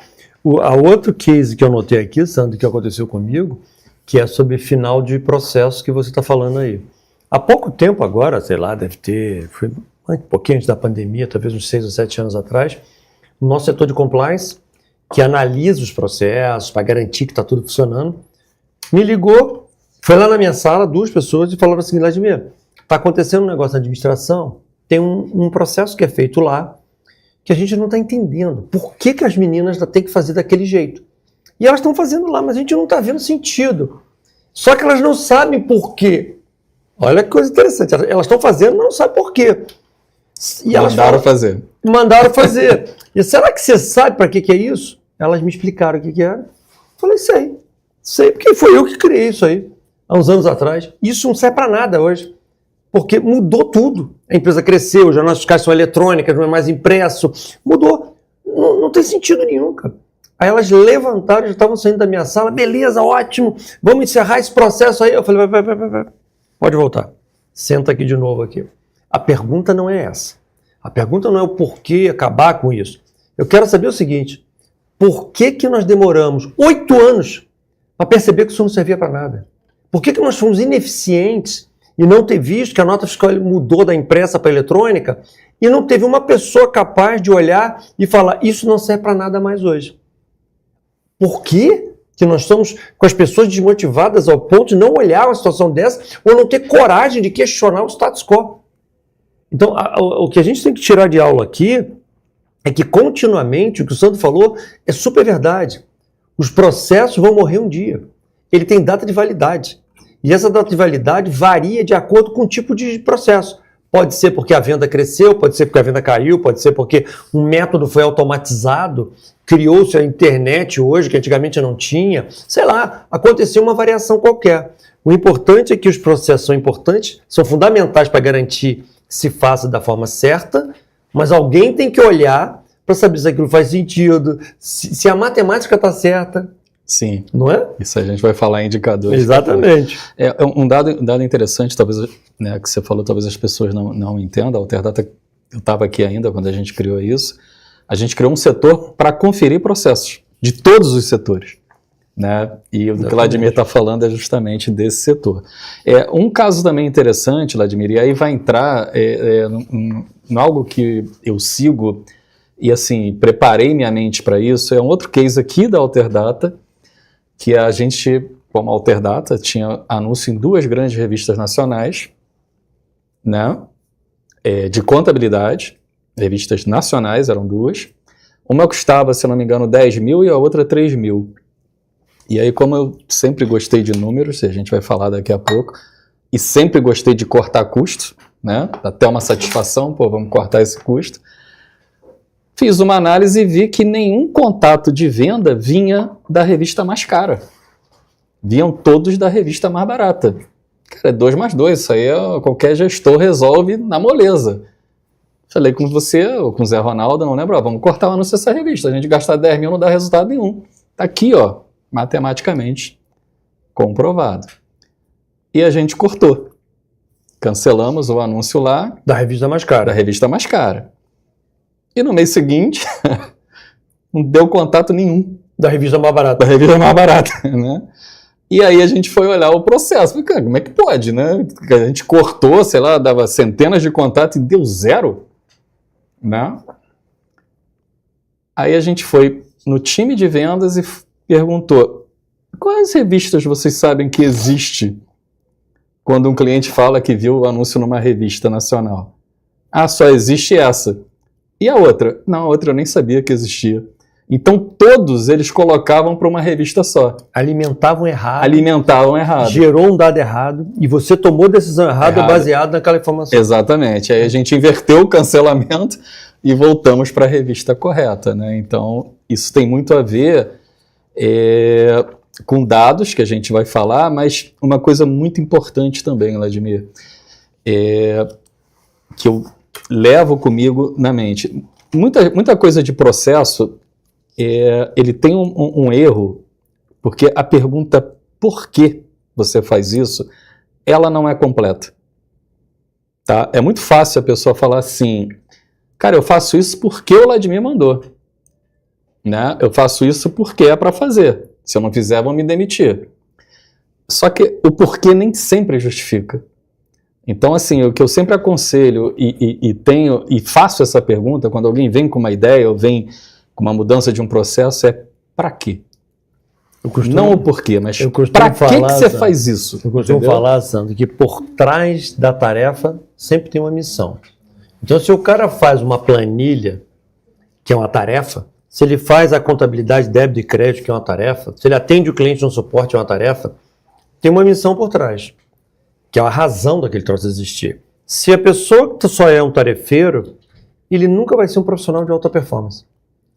A outro case que eu notei aqui, Sandro, que aconteceu comigo, que é sobre final de processo que você está falando aí. Há pouco tempo agora, sei lá, foi um pouquinho antes da pandemia, talvez uns 6 ou 7 anos atrás, o nosso setor de compliance, que analisa os processos para garantir que está tudo funcionando, me ligou, foi lá na minha sala, 2 pessoas, e falaram assim, Vladimir, está acontecendo um negócio na administração, tem um processo que é feito lá, que a gente não está entendendo. Por que as meninas têm que fazer daquele jeito? E elas estão fazendo lá, mas a gente não está vendo sentido. Só que elas não sabem por quê. Olha que coisa interessante. Elas estão fazendo, mas não sabem por quê. E elas fazer. Mandaram fazer. E será que você sabe para que é isso? Elas me explicaram o que era. Eu falei, sei, porque foi eu que criei isso aí, há uns anos atrás. Isso não serve para nada hoje, porque mudou tudo. A empresa cresceu, já nossas caixas são eletrônicas, não é mais impresso. Mudou. Não tem sentido nenhum, cara. Aí elas levantaram, já estavam saindo da minha sala, beleza, ótimo, vamos encerrar esse processo aí. Eu falei, vai, pode voltar. Senta aqui de novo aqui. A pergunta não é essa. A pergunta não é o porquê acabar com isso. Eu quero saber o seguinte, por que nós demoramos 8 anos para perceber que isso não servia para nada? Por que nós fomos ineficientes e não ter visto que a nota fiscal mudou da impressa para a eletrônica e não teve uma pessoa capaz de olhar e falar, isso não serve para nada mais hoje? Por que nós estamos com as pessoas desmotivadas ao ponto de não olhar uma situação dessa ou não ter coragem de questionar o status quo? Então, o que a gente tem que tirar de aula aqui é que continuamente, o que o Sandro falou é super verdade. Os processos vão morrer um dia. Ele tem data de validade. E essa data de validade varia de acordo com o tipo de processo. Pode ser porque a venda cresceu, pode ser porque a venda caiu, pode ser porque um método foi automatizado, criou-se a internet hoje, que antigamente não tinha. Sei lá, aconteceu uma variação qualquer. O importante é que os processos são importantes, são fundamentais para garantir que se faça da forma certa, mas alguém tem que olhar para saber se aquilo faz sentido, se a matemática está certa. Sim. Não é? Isso a gente vai falar em indicadores. Exatamente. Um dado interessante, talvez, né, que você falou, talvez as pessoas não entendam. A Alterdata, eu estava aqui ainda quando a gente criou isso. A gente criou um setor para conferir processos de todos os setores. Né? E o que o Vladimir está falando é justamente desse setor. Um caso também interessante, Vladimir, e aí vai entrar em algo que eu sigo e assim, preparei minha mente para isso, é um outro case aqui da Alterdata, que a gente, como Alterdata, tinha anúncio em 2 grandes revistas nacionais, né? De contabilidade, revistas nacionais, eram 2. Uma custava, se não me engano, 10 mil e a outra 3 mil. E aí, como eu sempre gostei de números, e a gente vai falar daqui a pouco, e sempre gostei de cortar custo, né? Até uma satisfação, vamos cortar esse custo. Fiz uma análise e vi que nenhum contato de venda vinha da revista mais cara. Vinham todos da revista mais barata. Cara, 2 mais 2, isso aí qualquer gestor resolve na moleza. Falei com você, ou com o Zé Ronaldo, não lembro, vamos cortar o anúncio dessa revista. A gente gastar 10 mil não dá resultado nenhum. Tá aqui, matematicamente comprovado. E a gente cortou. Cancelamos o anúncio lá. Da revista mais cara. Da revista mais cara. E no mês seguinte, não deu contato nenhum. Da revista mais barata. Da revista mais barata, né? E aí a gente foi olhar o processo. Falei, cara, como é que pode, né? A gente cortou, sei lá, dava centenas de contatos e deu 0, né? Aí a gente foi no time de vendas e perguntou, quais revistas vocês sabem que existe quando um cliente fala que viu o anúncio numa revista nacional? Só existe essa. E a outra? Não, a outra eu nem sabia que existia. Então todos eles colocavam para uma revista só. Alimentavam errado. Gerou um dado errado e você tomou decisão errada baseado naquela informação. Exatamente. Aí a gente inverteu o cancelamento e voltamos para a revista correta, né? Então isso tem muito a ver com dados que a gente vai falar, mas uma coisa muito importante também, Vladimir, que eu levo comigo na mente. Muita coisa de processo, ele tem um erro, porque a pergunta por que você faz isso, ela não é completa. Tá? É muito fácil a pessoa falar assim, cara, eu faço isso porque o Vladimir mandou. né? Eu faço isso porque é para fazer. Se eu não fizer, vão me demitir. Só que o porquê nem sempre justifica. Então, assim, o que eu sempre aconselho e faço essa pergunta quando alguém vem com uma ideia ou vem com uma mudança de um processo é para quê? Não o porquê, mas para que você faz isso? Eu costumo falar, Sandro, que por trás da tarefa sempre tem uma missão. Então, se o cara faz uma planilha, que é uma tarefa, se ele faz a contabilidade débito e crédito, que é uma tarefa, se ele atende o cliente no suporte, é uma tarefa, tem uma missão por trás, que é a razão daquele troço existir. Se a pessoa só é um tarefeiro, ele nunca vai ser um profissional de alta performance.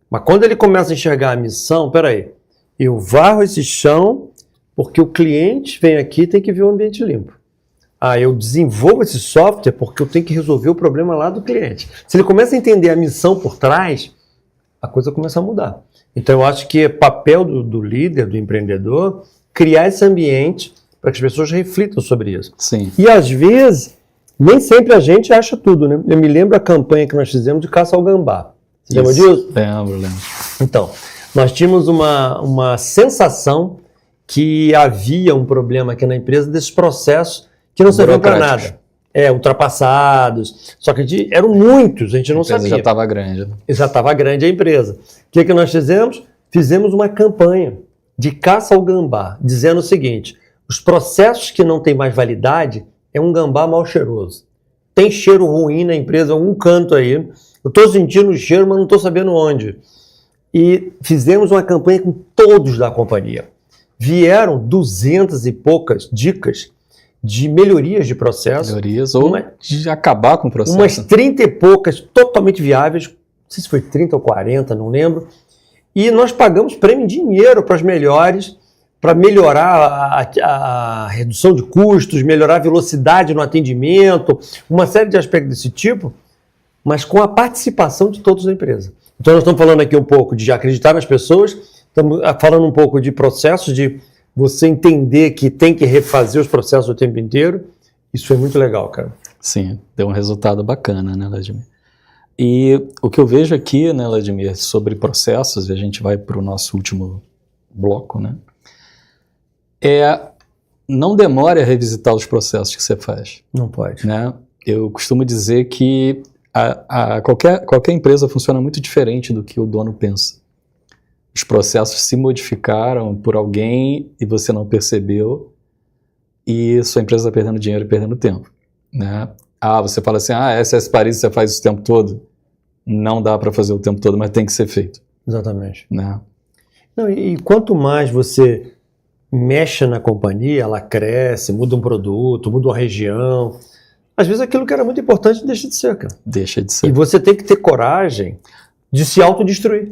Mas quando ele começa a enxergar a missão, peraí, eu varro esse chão porque o cliente vem aqui e tem que ver o ambiente limpo. Eu desenvolvo esse software porque eu tenho que resolver o problema lá do cliente. Se ele começa a entender a missão por trás, a coisa começa a mudar. Então eu acho que é papel do líder, do empreendedor, criar esse ambiente para que as pessoas reflitam sobre isso. Sim. E às vezes, nem sempre a gente acha tudo, né? Eu me lembro a campanha que nós fizemos de caça ao gambá. Você lembra disso? Lembro. Então, nós tínhamos uma sensação que havia um problema aqui na empresa desses processos que não serviam para nada. Ultrapassados. Só que eram muitos, a gente não sabia. Já estava grande. Já estava grande a empresa. O que nós fizemos? Fizemos uma campanha de caça ao gambá, dizendo o seguinte: os processos que não têm mais validade é um gambá mal cheiroso. Tem cheiro ruim na empresa, algum canto aí. Eu estou sentindo o cheiro, mas não estou sabendo onde. E fizemos uma campanha com todos da companhia. Vieram 200 e poucas dicas de melhorias de processo. Melhorias ou de acabar com o processo. Umas 30 e poucas totalmente viáveis, não sei se foi 30 ou 40, não lembro. E nós pagamos prêmio em dinheiro para as melhores, para melhorar a redução de custos, melhorar a velocidade no atendimento, uma série de aspectos desse tipo, mas com a participação de todos da empresa. Então nós estamos falando aqui um pouco de acreditar nas pessoas, estamos falando um pouco de processos, de você entender que tem que refazer os processos o tempo inteiro. Isso foi muito legal, cara. Sim, deu um resultado bacana, né, Vladimir? E o que eu vejo aqui, né, Vladimir, sobre processos, e a gente vai para o nosso último bloco, né, não demore a revisitar os processos que você faz. Não pode. Né? Eu costumo dizer que qualquer empresa funciona muito diferente do que o dono pensa. Os processos se modificaram por alguém e você não percebeu, e sua empresa está perdendo dinheiro e perdendo tempo. Né? Você fala assim, SS Paris você faz o tempo todo. Não dá para fazer o tempo todo, mas tem que ser feito. Exatamente. Né? Não, e quanto mais você mexe na companhia, ela cresce, muda um produto, muda uma região. Às vezes aquilo que era muito importante deixa de ser, cara. Deixa de ser. E você tem que ter coragem de se autodestruir.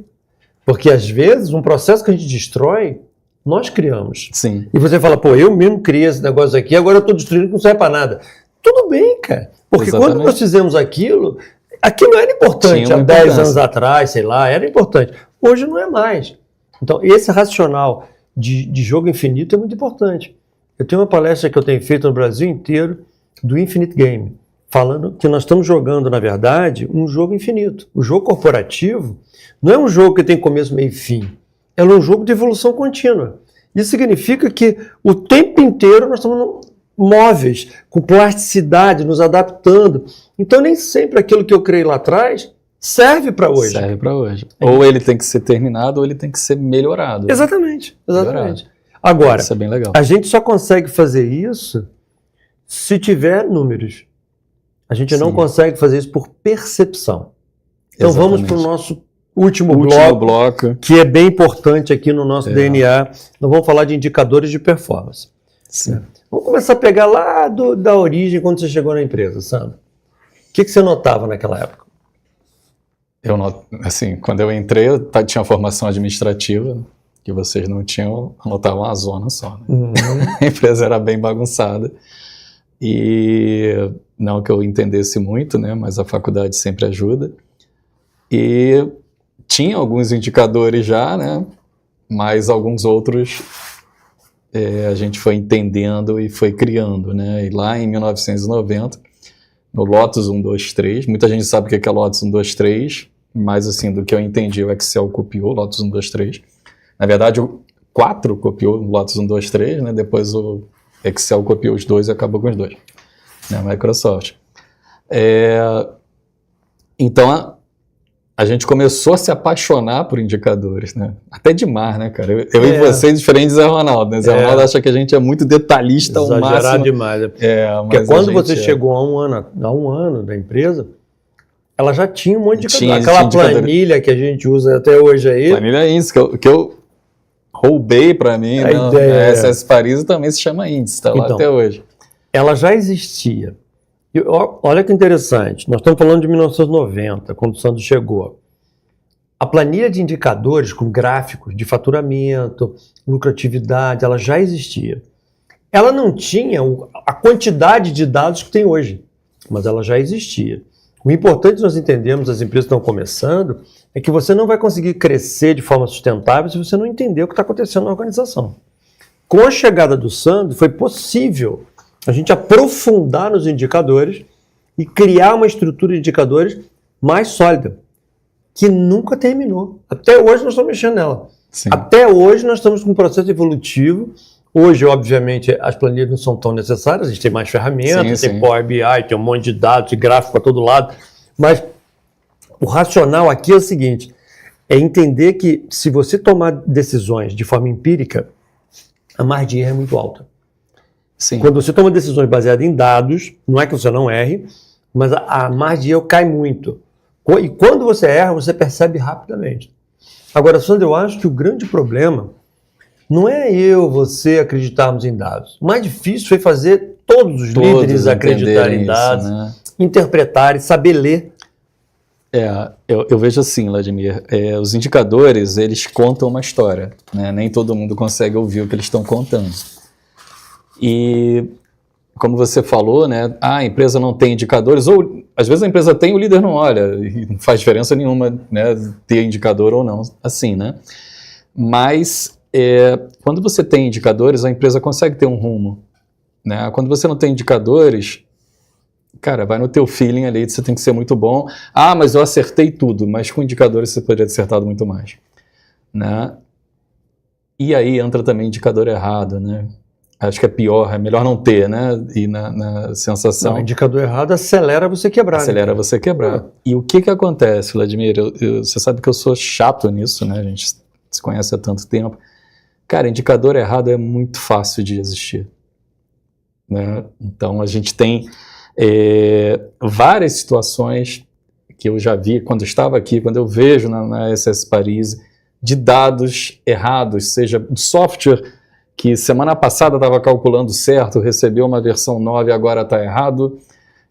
Porque às vezes um processo que a gente destrói, nós criamos. Sim. E você fala, eu mesmo criei esse negócio aqui, agora eu estou destruindo que não serve para nada. Tudo bem, cara. Porque quando nós fizemos aquilo era importante há 10 anos atrás, sei lá, era importante. Hoje não é mais. Então, esse racional de jogo infinito é muito importante. Eu tenho uma palestra que eu tenho feito no Brasil inteiro do Infinite Game, falando que nós estamos jogando, na verdade, um jogo infinito. O jogo corporativo não é um jogo que tem começo, meio e fim. É um jogo de evolução contínua. Isso significa que o tempo inteiro nós estamos móveis, com plasticidade, nos adaptando. Então, nem sempre aquilo que eu criei lá atrás serve para hoje. Serve para hoje. Ou ele tem que ser terminado, ou ele tem que ser melhorado. Exatamente. Melhorado. Agora, isso é bem legal. A gente só consegue fazer isso se tiver números. A gente não consegue fazer isso por percepção. Então vamos para o nosso último bloco, que é bem importante aqui no nosso DNA. Nós vamos falar de indicadores de performance. Sim. Vamos começar a pegar lá da origem, quando você chegou na empresa, Sandro. O que você notava naquela época? Quando eu entrei, eu tinha formação administrativa, que vocês não tinham, eu notava uma zona só. Né? A empresa era bem bagunçada. E não que eu entendesse muito, né, mas a faculdade sempre ajuda. E tinha alguns indicadores já, né, mas alguns outros a gente foi entendendo e foi criando. Né? E lá em 1990, no Lotus 123, muita gente sabe o que é Lotus 123, mas assim, do que eu entendi, o Excel copiou o Lotus 1, 2, 3. Na verdade, o 4 copiou o Lotus 1, 2, 3, né? Depois o Excel copiou os dois e acabou com os dois, né? Microsoft. Então, a gente começou a se apaixonar por indicadores, né? Até demais, né, cara? Eu e você, diferente de Zé Ronaldo, né? Zé Ronaldo acha que a gente é muito detalhista ao máximo. Exagerado demais. Porque quando você chegou há um ano da empresa, ela já tinha um monte de indicador. Aquela planilha que a gente usa até hoje aí. Planilha índice, que eu roubei para mim, né? A SS Paris também se chama índice, está lá até hoje. Ela já existia. E olha que interessante, nós estamos falando de 1990, quando o Sandro chegou. A planilha de indicadores com gráficos de faturamento, lucratividade, ela já existia. Ela não tinha a quantidade de dados que tem hoje, mas ela já existia. O importante nós entendemos, as empresas que estão começando, é que você não vai conseguir crescer de forma sustentável se você não entender o que está acontecendo na organização. Com a chegada do Sandro, foi possível a gente aprofundar nos indicadores e criar uma estrutura de indicadores mais sólida, que nunca terminou. Até hoje nós estamos mexendo nela. Sim. Até hoje nós estamos com um processo evolutivo. Hoje, obviamente, as planilhas não são tão necessárias, a gente tem mais ferramentas, tem Power BI, tem um monte de dados e gráfico para todo lado, mas o racional aqui é o seguinte, é entender que se você tomar decisões de forma empírica, a margem de erro é muito alta. Sim. Quando você toma decisões baseadas em dados, não é que você não erre, mas a margem de erro cai muito. E quando você erra, você percebe rapidamente. Agora, Sandro, eu acho que o grande problema não é você acreditarmos em dados. O mais difícil foi fazer todos os líderes acreditarem em dados, isso, né? Interpretarem, saber ler. Eu vejo assim, Vladimir, os indicadores, eles contam uma história, né? Nem todo mundo consegue ouvir o que eles estão contando. E, como você falou, né, a empresa não tem indicadores, ou às vezes a empresa tem, o líder não olha, e não faz diferença nenhuma, né, ter indicador ou não, assim, né? Mas, quando você tem indicadores, a empresa consegue ter um rumo, né? Quando você não tem indicadores, cara, vai no teu feeling ali, você tem que ser muito bom. Ah, mas eu acertei tudo, mas com indicadores você poderia ter acertado muito mais, né? E aí entra também indicador errado, né? Acho que é pior, é melhor não ter, né? E na sensação... Não, indicador errado acelera você quebrar. Acelera, né, você quebrar. E o que acontece, Vladimir? Você sabe que eu sou chato nisso, né? A gente se conhece há tanto tempo. Cara, indicador errado é muito fácil de existir, né? Então, a gente tem várias situações que eu já vi quando eu estava aqui, quando eu vejo na SS Paris, de dados errados, seja o software que semana passada estava calculando certo, recebeu uma versão 9 e agora está errado,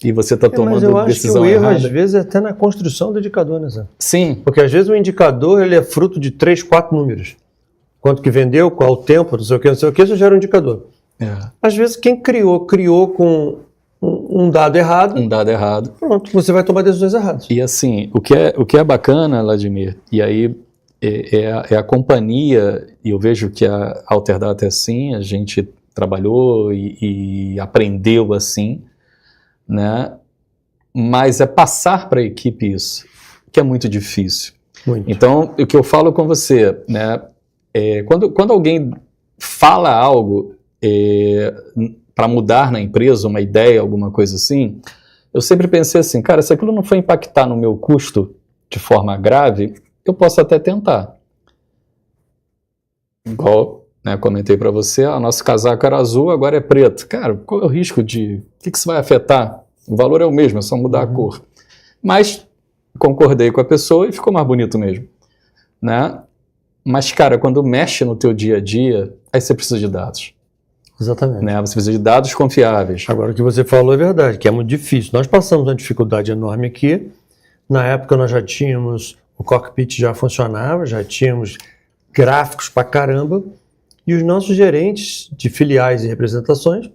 e você está tomando decisão errada. Mas eu acho que o erro, às vezes, é até na construção do indicador, né, Zé? Sim. Porque, às vezes, o indicador ele é fruto de 3, 4 números. Quanto que vendeu, qual o tempo, não sei o que, isso gera um indicador. Às vezes, quem criou com um dado errado. Um dado errado. Pronto, você vai tomar decisões erradas. E, assim, o que é bacana, Vladimir, e aí é a companhia, e eu vejo que a Alterdata é assim, a gente trabalhou e aprendeu assim, né? Mas é passar para a equipe isso, que é muito difícil. Muito. Então, o que eu falo com você, né? Quando alguém fala algo para mudar na empresa, uma ideia, alguma coisa assim, eu sempre pensei assim, cara, se aquilo não for impactar no meu custo de forma grave, eu posso até tentar. Igual, né, comentei para você, nosso casaco era azul, agora é preto. Cara, qual é o risco de... O que isso vai afetar? O valor é o mesmo, é só mudar a cor. Mas concordei com a pessoa e ficou mais bonito mesmo, né? Mas, cara, quando mexe no teu dia a dia, aí você precisa de dados. Exatamente. Né? Você precisa de dados confiáveis. Agora, o que você falou é verdade, que é muito difícil. Nós passamos uma dificuldade enorme aqui. Na época, nós já tínhamos... O cockpit já funcionava, já tínhamos gráficos pra caramba, e os nossos gerentes de filiais e representações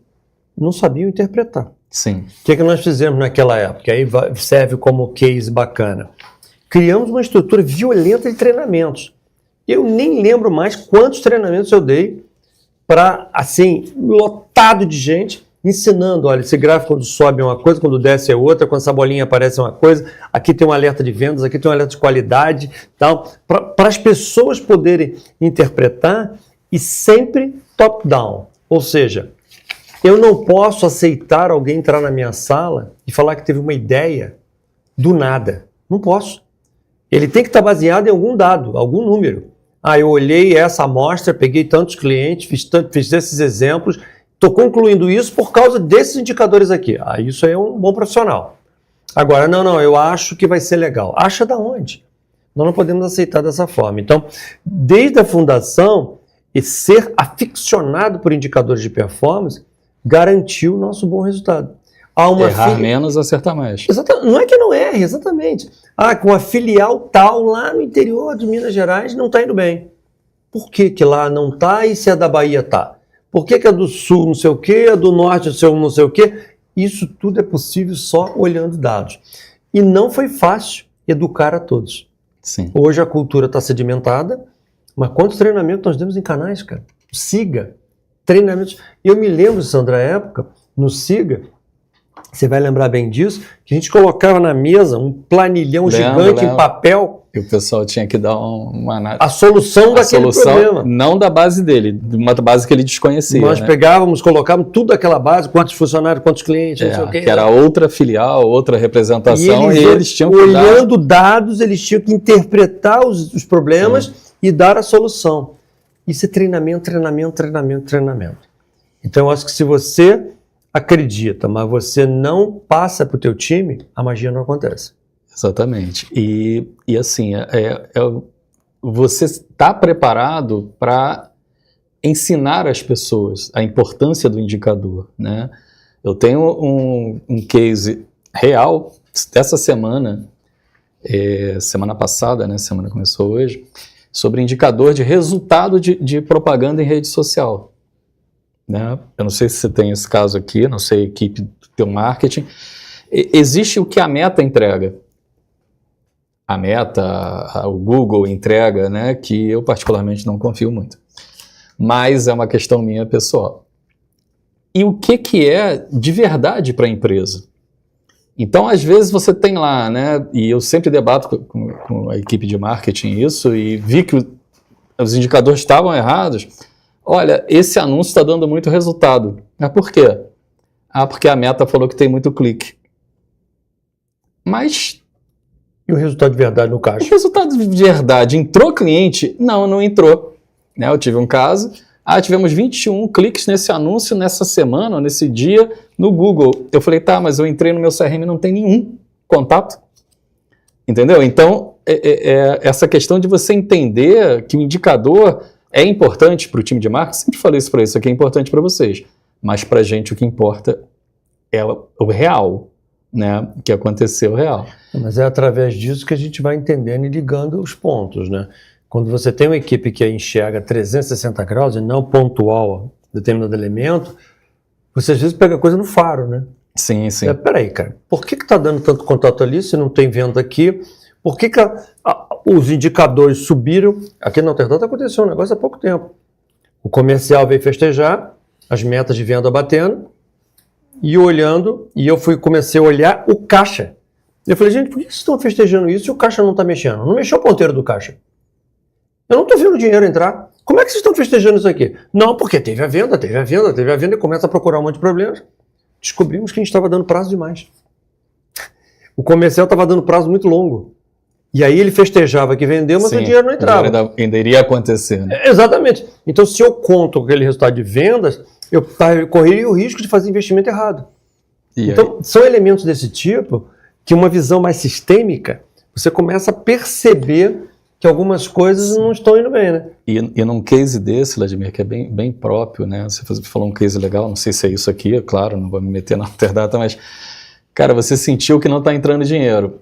não sabiam interpretar. Sim. O que nós fizemos naquela época? Aí serve como case bacana. Criamos uma estrutura violenta de treinamentos. Eu nem lembro mais quantos treinamentos eu dei para, assim, lotado de gente, ensinando, olha, esse gráfico quando sobe é uma coisa, quando desce é outra, quando essa bolinha aparece é uma coisa, aqui tem um alerta de vendas, aqui tem um alerta de qualidade, tal, para as pessoas poderem interpretar e sempre top-down. Ou seja, eu não posso aceitar alguém entrar na minha sala e falar que teve uma ideia do nada. Não posso. Ele tem que estar baseado em algum dado, algum número. Eu olhei essa amostra, peguei tantos clientes, fiz esses exemplos, estou concluindo isso por causa desses indicadores aqui. Isso aí é um bom profissional. Agora, não, eu acho que vai ser legal. Acha da onde? Nós não podemos aceitar dessa forma. Então, desde a fundação, e ser aficionado por indicadores de performance garantiu o nosso bom resultado. Errar menos, acertar mais. Não é que não erre, exatamente. Com a filial tal lá no interior de Minas Gerais não está indo bem. Por que lá não está e se a da Bahia está? Por que a do Sul não sei o quê, a do Norte não sei o quê? Isso tudo é possível só olhando dados. E não foi fácil educar a todos. Sim. Hoje a cultura está sedimentada, mas quantos treinamentos nós temos em canais, cara? Siga, treinamentos. Eu me lembro, Sandra, à época, no Siga, você vai lembrar bem disso, que a gente colocava na mesa um planilhão gigante em papel. E o pessoal tinha que dar uma a solução daquele problema. Não da base dele, de uma base que ele desconhecia. Nós pegávamos, colocávamos tudo daquela base, quantos funcionários, quantos clientes, não sei o quê. Que era outra filial, outra representação, e eles tinham que olhando dados, eles tinham que interpretar os problemas e dar a solução. Isso é treinamento. Então, eu acho que se você acredita, mas você não passa para o teu time, a magia não acontece. Exatamente. E assim, você está preparado para ensinar as pessoas a importância do indicador, né? Eu tenho um case real dessa semana, semana passada, né? Semana começou hoje, sobre indicador de resultado de propaganda em rede social. Né? Eu não sei se você tem esse caso aqui, não sei a equipe do teu marketing. Existe o que a Meta entrega. A Meta, o Google entrega, né? Que eu particularmente não confio muito. Mas é uma questão minha pessoal. E o que é de verdade para a empresa? Então, às vezes você tem lá, né? E eu sempre debato com a equipe de marketing isso e vi que os indicadores estavam errados. Olha, esse anúncio está dando muito resultado. Mas por quê? Porque a Meta falou que tem muito clique. Mas... E o resultado de verdade no caixa? O resultado de verdade, entrou cliente? Não entrou. Né? Eu tive um caso, tivemos 21 cliques nesse anúncio nessa semana, nesse dia, no Google. Eu falei, mas eu entrei no meu CRM e não tem nenhum contato. Entendeu? Então, essa questão de você entender que o indicador é importante para o time de marketing, sempre falei isso para isso aqui, é importante para vocês, mas para a gente o que importa é o real, né? O que aconteceu real. Mas é através disso que a gente vai entendendo e ligando os pontos, né? Quando você tem uma equipe que enxerga 360 graus e não pontual determinado elemento, você às vezes pega coisa no faro, né? Sim. Peraí, cara, por que está dando tanto contato ali se não tem venda aqui? Por que os indicadores subiram? Aqui na Alterdata aconteceu um negócio há pouco tempo. O comercial veio festejar, as metas de venda batendo, e olhando, e eu comecei a olhar o caixa. Eu falei, gente, por que vocês estão festejando isso e o caixa não está mexendo? Não mexeu o ponteiro do caixa. Eu não estou vendo o dinheiro entrar. Como é que vocês estão festejando isso aqui? Não, porque teve a venda, e começa a procurar um monte de problemas. Descobrimos que a gente estava dando prazo demais. O comercial estava dando prazo muito longo. E aí ele festejava que vendeu, mas o dinheiro não entrava. Ainda iria acontecer. Né? Exatamente. Então, se eu conto aquele resultado de vendas, eu correria o risco de fazer investimento errado. Então, são elementos desse tipo que uma visão mais sistêmica, você começa a perceber que algumas coisas não estão indo bem, né? E num case desse, Vladimir, que é bem próprio, né? Você falou um case legal, não sei se é isso aqui, é claro, não vou me meter na Alterdata, mas, cara, você sentiu que não está entrando dinheiro.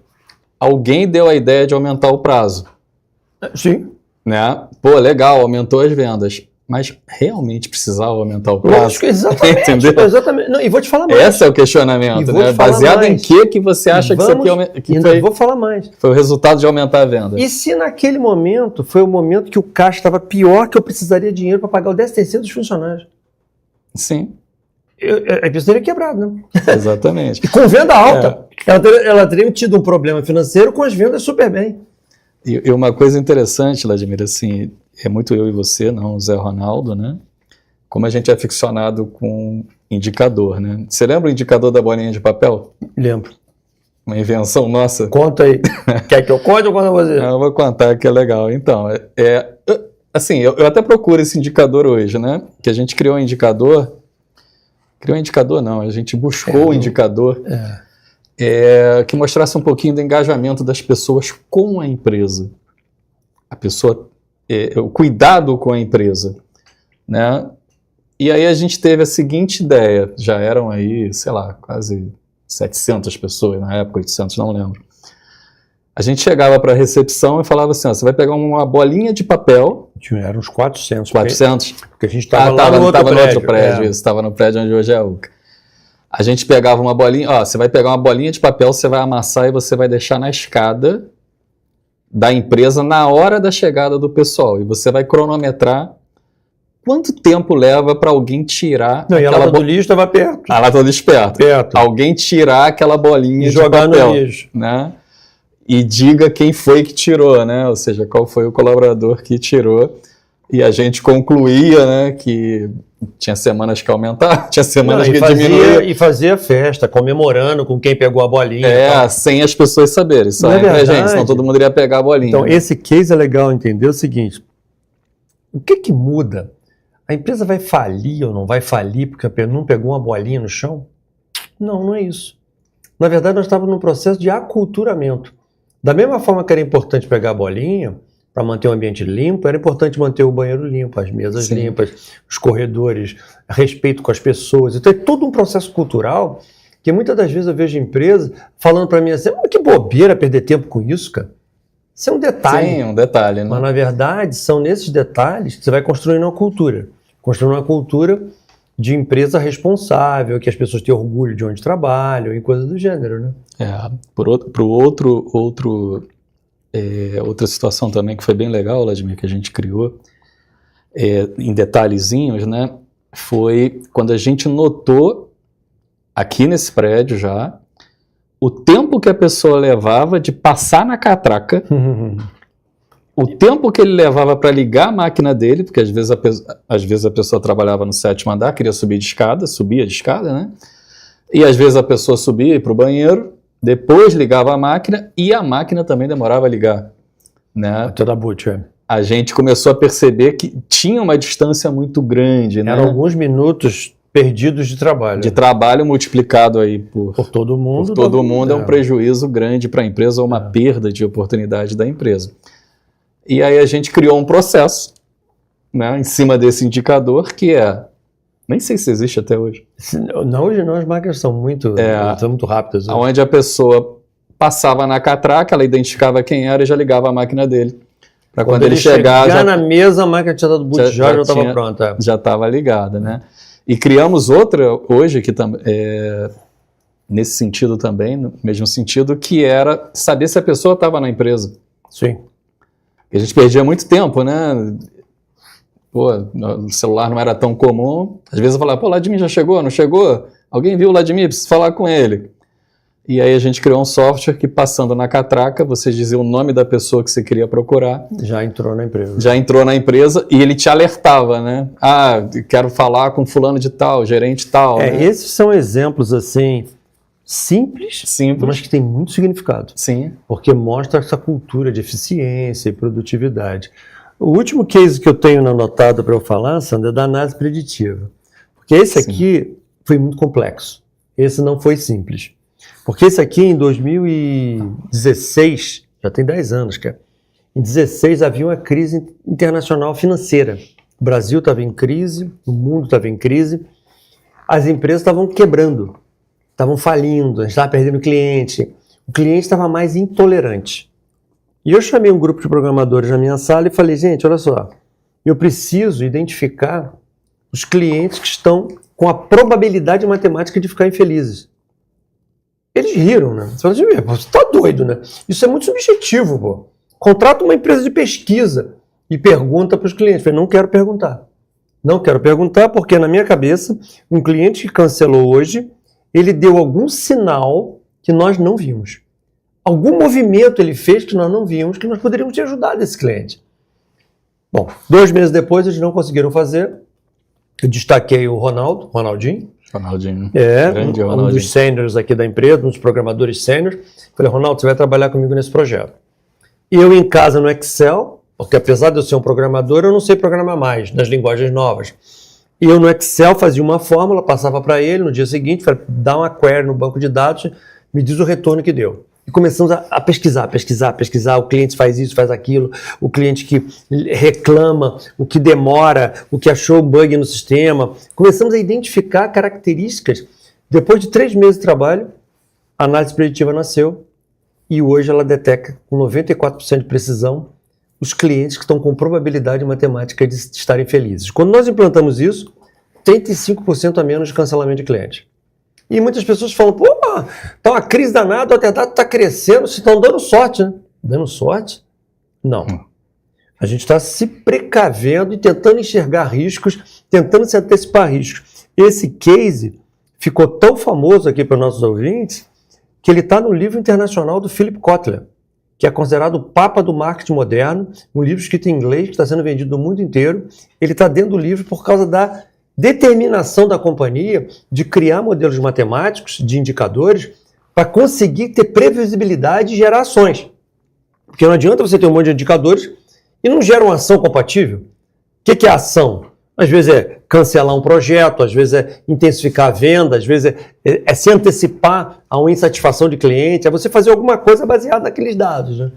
Alguém deu a ideia de aumentar o prazo. Sim. Né? Pô, legal, aumentou as vendas. Mas realmente precisava aumentar o prazo? Lógico, exatamente. Entendeu? Exatamente. Não, e vou te falar mais. Esse é o questionamento, né? Baseado em que você acha que isso aqui vou falar mais. Foi o resultado de aumentar a venda? E se naquele momento foi o momento que o caixa estava pior, que eu precisaria de dinheiro para pagar o 10% dos funcionários? Sim. a empresa teria quebrado, né? Exatamente. E com venda alta. Ela teria tido um problema financeiro com as vendas super bem. E uma coisa interessante, Vladimir, assim, é muito eu e você, não o Zé Ronaldo, né? Como a gente é aficionado com indicador, né? Você lembra o indicador da bolinha de papel? Lembro. Uma invenção nossa? Conta aí. Quer que eu conte ou conta você? Eu vou contar que é legal. Então, assim, eu até procuro esse indicador hoje, né? Que a gente criou um indicador. Criou um indicador, não. A gente buscou um indicador que mostrasse um pouquinho do engajamento das pessoas com a empresa. A pessoa, o cuidado com a empresa, né? E aí a gente teve a seguinte ideia. Já eram aí, sei lá, quase 700 pessoas na época, 800, não lembro. A gente chegava para a recepção e falava assim, ó, você vai pegar uma bolinha de papel. Eram uns 400. 400? Porque a gente estava no outro prédio. Isso, estava no prédio onde hoje é a UCA. A gente pegava uma bolinha, ó, você vai pegar uma bolinha de papel, você vai amassar e você vai deixar na escada da empresa na hora da chegada do pessoal. E você vai cronometrar quanto tempo leva para alguém tirar Não, e a lata do lixo estava perto. A lata do lixo perto. Alguém tirar aquela bolinha e de jogar papel, no lixo, né? E diga quem foi que tirou, né? Ou seja, qual foi o colaborador que tirou. E a gente concluía, né, que tinha semanas que aumentavam, tinha semanas que diminuía. E fazia festa, comemorando com quem pegou a bolinha. Sem as pessoas saberem. Só entre a gente, senão todo mundo iria pegar a bolinha. Então, esse case é legal entender o seguinte. O que muda? A empresa vai falir ou não vai falir porque não pegou uma bolinha no chão? Não, não é isso. Na verdade, nós estávamos num processo de aculturamento. Da mesma forma que era importante pegar a bolinha para manter o ambiente limpo, era importante manter o banheiro limpo, as mesas limpas, os corredores, respeito com as pessoas. Então é todo um processo cultural que muitas das vezes eu vejo empresas falando para mim assim, que bobeira perder tempo com isso, cara. Isso é um detalhe. Sim, um detalhe, né? Mas na verdade são nesses detalhes que você vai construindo uma cultura. Construindo uma cultura de empresa responsável, que as pessoas tenham orgulho de onde trabalham e coisas do gênero, né? Outra situação também que foi bem legal, Vladimir, que a gente criou, em detalhezinhos, né? Foi quando a gente notou, aqui nesse prédio já, o tempo que a pessoa levava de passar na catraca, o tempo que ele levava para ligar a máquina dele, porque às vezes a pessoa trabalhava no 7º andar, queria subia de escada, né? E às vezes a pessoa subia para o banheiro, depois ligava a máquina e a máquina também demorava a ligar, né? A gente começou a perceber que tinha uma distância muito grande, né? Eram alguns minutos perdidos de trabalho. De trabalho multiplicado aí por todo mundo. Por todo mundo é um prejuízo grande para a empresa ou uma perda de oportunidade da empresa. E aí a gente criou um processo, né, em cima desse indicador que nem sei se existe até hoje. Não, hoje não, as máquinas são muito rápidas. Onde a pessoa passava na catraca, ela identificava quem era e já ligava a máquina dele. Para quando ele chegar na mesa, a máquina tinha dado boot já estava pronta. Já estava ligada, né? E criamos outra hoje, que nesse sentido também, no mesmo sentido, que era saber se a pessoa estava na empresa. Sim. A gente perdia muito tempo, né? Pô, o celular não era tão comum. Às vezes eu falava, Vladimir já chegou, não chegou? Alguém viu o Vladimir? Preciso falar com ele. E aí a gente criou um software que, passando na catraca, você dizia o nome da pessoa que você queria procurar. Já entrou na empresa. Já entrou na empresa e ele te alertava, né? Quero falar com fulano de tal, gerente tal. Né? Esses são exemplos, assim, simples, mas que tem muito significado. Sim. Porque mostra essa cultura de eficiência e produtividade. O último case que eu tenho anotado para eu falar, Sandra, é da análise preditiva. Porque esse aqui foi muito complexo. Esse não foi simples. Porque esse aqui, em 2016, já tem 10 anos, cara. Em 2016 havia uma crise internacional financeira. O Brasil estava em crise, o mundo estava em crise, as empresas estavam quebrando, estavam falindo, a gente estava perdendo cliente. O cliente estava mais intolerante. E eu chamei um grupo de programadores na minha sala e falei, gente, olha só, eu preciso identificar os clientes que estão com a probabilidade matemática de ficar infelizes. Eles riram, né? Você fala assim, você tá doido, né? Isso é muito subjetivo, pô. Contrata uma empresa de pesquisa e pergunta para os clientes. Eu falei, não quero perguntar. Não quero perguntar, porque na minha cabeça, um cliente que cancelou hoje, ele deu algum sinal que nós não vimos. Algum movimento ele fez que nós não vimos, que nós poderíamos ter ajudado esse cliente. Bom, 2 meses depois eles não conseguiram fazer. Eu destaquei o Ronaldinho. Ronaldinho. Um Ronaldinho. dos sêniors aqui da empresa, um dos programadores sêniors. Falei, Ronaldo, você vai trabalhar comigo nesse projeto. E eu em casa no Excel, porque apesar de eu ser um programador, eu não sei programar mais nas linguagens novas. E eu no Excel fazia uma fórmula, passava para ele no dia seguinte, falei, dá uma query no banco de dados, me diz o retorno que deu. E começamos a pesquisar, o cliente faz isso, faz aquilo, o cliente que reclama, o que demora, o que achou bug no sistema. Começamos a identificar características. Depois de 3 meses de trabalho, a análise preditiva nasceu e hoje ela detecta com 94% de precisão os clientes que estão com probabilidade matemática de estarem felizes. Quando nós implantamos isso, 35% a menos de cancelamento de cliente. E muitas pessoas falam, pô, tá uma crise danada, o atentado está crescendo, vocês estão dando sorte, né? Dando sorte? Não. A gente está se precavendo e tentando enxergar riscos, tentando se antecipar riscos. Esse case ficou tão famoso aqui para os nossos ouvintes que ele está no livro internacional do Philip Kotler, que é considerado o papa do marketing moderno, um livro escrito em inglês que está sendo vendido no mundo inteiro. Ele está dentro do livro por causa da determinação da companhia de criar modelos matemáticos, de indicadores, para conseguir ter previsibilidade e gerar ações. Porque não adianta você ter um monte de indicadores e não gera uma ação compatível. O que é ação? Às vezes é cancelar um projeto, às vezes é intensificar a venda, às vezes é se antecipar a uma insatisfação de cliente, é você fazer alguma coisa baseada naqueles dados, né?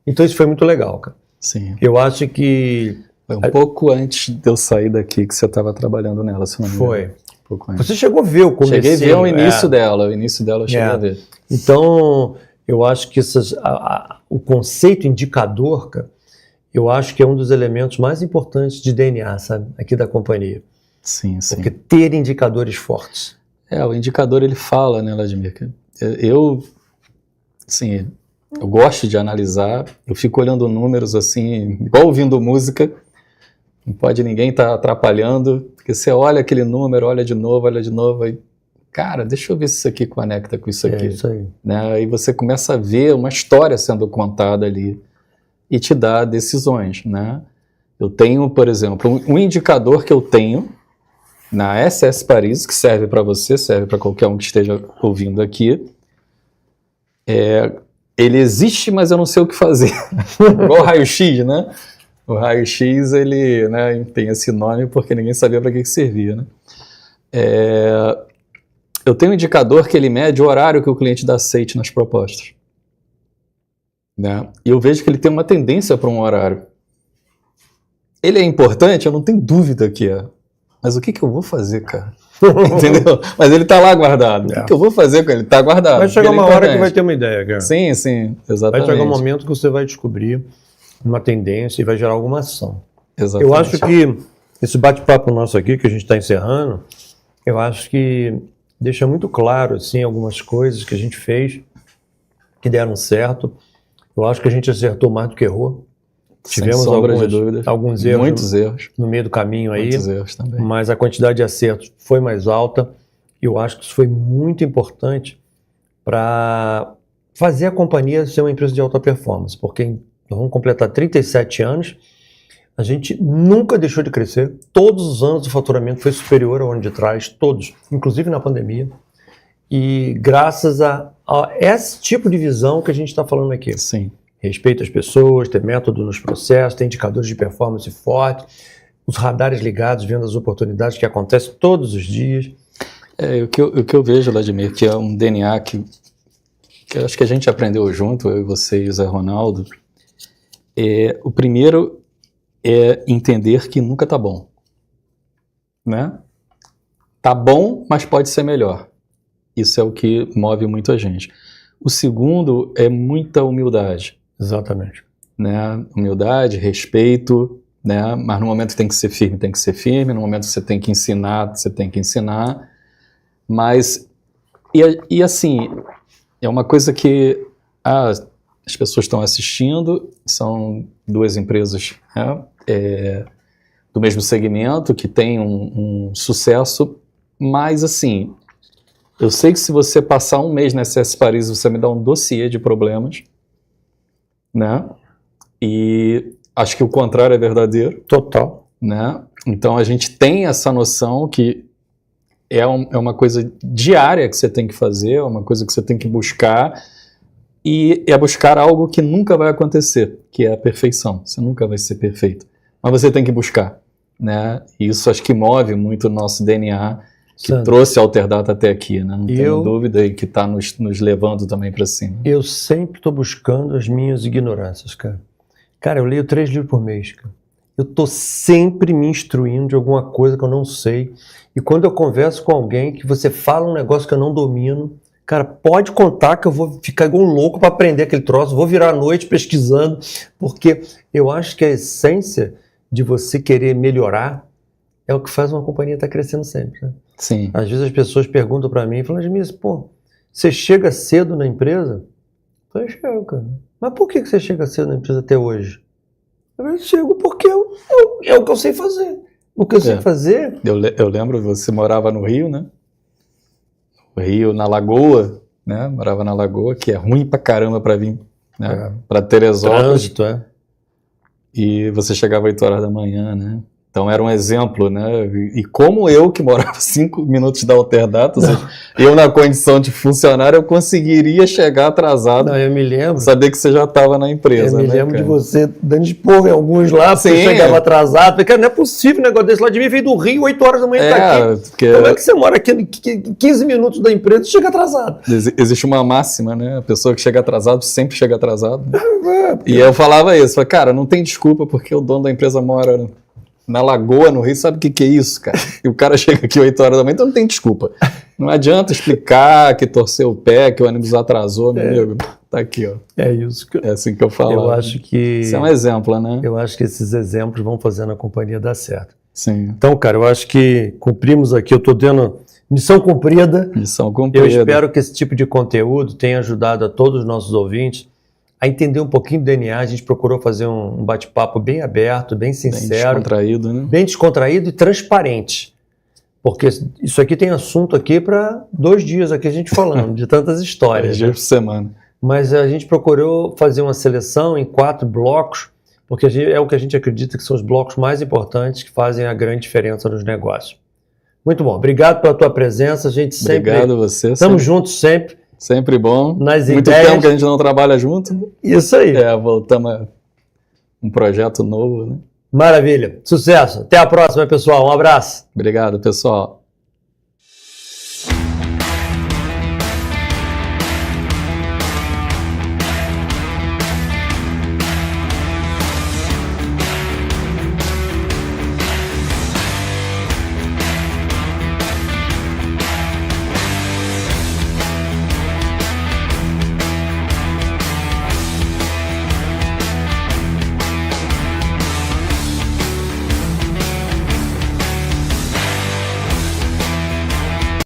Então isso foi muito legal, cara. Sim. Eu acho que... Foi um pouco antes de eu sair daqui que você estava trabalhando nela, se não me engano. Foi. Um pouco antes. Você chegou a ver o começo. Cheguei a ver o início dela, o início dela eu cheguei a ver. Então, eu acho que o conceito indicador, cara, eu acho que é um dos elementos mais importantes de DNA, sabe, aqui da companhia. Sim, sim. Porque ter indicadores fortes. O indicador ele fala, né, Vladimir? Eu gosto de analisar, eu fico olhando números assim, igual ouvindo música, não pode ninguém estar atrapalhando, porque você olha aquele número, olha de novo, e, cara, deixa eu ver se isso aqui conecta com isso aqui. É isso aí. Né? Aí você começa a ver uma história sendo contada ali e te dá decisões, né? Eu tenho, por exemplo, um indicador que eu tenho na SS Paris, que serve para você, serve para qualquer um que esteja ouvindo aqui, ele existe, mas eu não sei o que fazer. Igual o raio-x, né? O raio-x, ele, né, tem esse nome porque ninguém sabia para que servia, né? Eu tenho um indicador que ele mede o horário que o cliente dá aceite nas propostas. Né? E eu vejo que ele tem uma tendência para um horário. Ele é importante? Eu não tenho dúvida que é. Mas o que eu vou fazer, cara? Entendeu? Mas ele está lá guardado. O que eu vou fazer com ele? Está guardado. Vai chegar uma hora que vai ter uma ideia, cara. Sim, sim, exatamente. Vai chegar um momento que você vai descobrir uma tendência e vai gerar alguma ação. Exatamente. Eu acho que esse bate-papo nosso aqui, que a gente está encerrando, eu acho que deixa muito claro assim, algumas coisas que a gente fez que deram certo. Eu acho que a gente acertou mais do que errou. Tivemos alguns erros, muitos erros no meio do caminho aí, muitos erros também. Mas a quantidade de acertos foi mais alta. Eu acho que isso foi muito importante para fazer a companhia ser uma empresa de alta performance, porque nós vamos completar 37 anos, a gente nunca deixou de crescer. Todos os anos o faturamento foi superior ao ano de trás, todos, inclusive na pandemia. E graças a esse tipo de visão que a gente está falando aqui. Sim. Respeito às pessoas, ter método nos processos, ter indicadores de performance fortes, os radares ligados, vendo as oportunidades que acontecem todos os dias. O que eu vejo, Vladimir, que é um DNA que eu acho que a gente aprendeu junto, eu e você e o Zé Ronaldo. O primeiro é entender que nunca tá bom. Né? Tá bom, mas pode ser melhor. Isso é o que move muito a gente. O segundo é muita humildade. Exatamente. Né? Humildade, respeito, né? Mas no momento que tem que ser firme, no momento que você tem que ensinar, você tem que ensinar. Mas, e assim, é uma coisa que as pessoas estão assistindo, são duas empresas, né? do mesmo segmento, que tem um sucesso, mas assim, eu sei que se você passar um mês na SS Paris, você me dá um dossiê de problemas, né? E acho que o contrário é verdadeiro. Total. Né? Então a gente tem essa noção que é uma coisa diária que você tem que fazer, é uma coisa que você tem que buscar, e é buscar algo que nunca vai acontecer, que é a perfeição. Você nunca vai ser perfeito, mas você tem que buscar, né? E isso acho que move muito o nosso DNA, que Sandro, trouxe a Alterdata até aqui, né? Não tenho eu- dúvida, e que está nos levando também para cima. eu sempre estou buscando as minhas ignorâncias, cara. Cara, eu leio 3 livros por mês, cara. Eu estou sempre me instruindo de alguma coisa que eu não sei. E quando eu converso com alguém que você fala um negócio que eu não domino, cara, pode contar que eu vou ficar igual um louco para aprender aquele troço, vou virar a noite pesquisando, porque eu acho que a essência de você querer melhorar é o que faz uma companhia estar crescendo sempre, né? Sim. Às vezes as pessoas perguntam para mim, falam, Admir, pô, você chega cedo na empresa? Eu falei, chego, cara. Mas por que você chega cedo na empresa até hoje? Eu chego porque é o que eu sei fazer. O que eu sei fazer... Eu lembro, você morava no Rio, né? No Rio, na Lagoa, né? Morava na Lagoa, que é ruim pra caramba pra vir, né? Pra Teresópolis. Trânsito, é. E você chegava 8 horas da manhã, né? Então era um exemplo, né? E como eu, que morava 5 minutos da Alterdata, ou seja, eu na condição de funcionário, eu conseguiria chegar atrasado, Não, eu me lembro. saber que você já estava na empresa, Eu me né, lembro cara? de você dando esporro em alguns lá, porque Sim. chegava atrasado. Falei, cara, não é possível um negócio desse lá de mim, veio do Rio, 8 horas da manhã, tá aqui. Porque Como é que você mora aqui em 15 minutos da empresa e chega atrasado? existe uma máxima, né? A pessoa que chega atrasado sempre chega atrasado. E eu falava isso, falei, cara, não tem desculpa porque o dono da empresa mora na Lagoa, no Rio, sabe o que é isso, cara? E o cara chega aqui 8 horas da manhã, então não tem desculpa. Não adianta explicar que torceu o pé, que o ônibus atrasou, meu amigo. Tá aqui, ó. É isso. É assim que eu falo. Eu acho que... Isso é um exemplo, né? Eu acho que esses exemplos vão fazendo a companhia dar certo. Sim. Então, cara, eu acho que cumprimos aqui, eu estou dando missão cumprida. Missão cumprida. Eu espero que esse tipo de conteúdo tenha ajudado a todos os nossos ouvintes a entender um pouquinho do DNA. A gente procurou fazer um bate-papo bem aberto, bem Bem sincero, descontraído, né? bem descontraído e transparente. Porque isso aqui tem assunto aqui para 2 dias aqui a gente falando, de tantas 10 histórias. dias por semana. Mas a gente procurou fazer uma seleção em 4 blocos, porque é o que a gente acredita que são os blocos mais importantes que fazem a grande diferença nos negócios. Muito bom. Obrigado pela tua presença. A gente sempre... Obrigado a você. Estamos juntos sempre. Sempre bom. Nas Muito ideias. tempo que a gente não trabalha junto. Isso aí. Voltamos a um projeto novo, né? Maravilha. Sucesso. Até a próxima, pessoal. Um abraço. Obrigado, pessoal.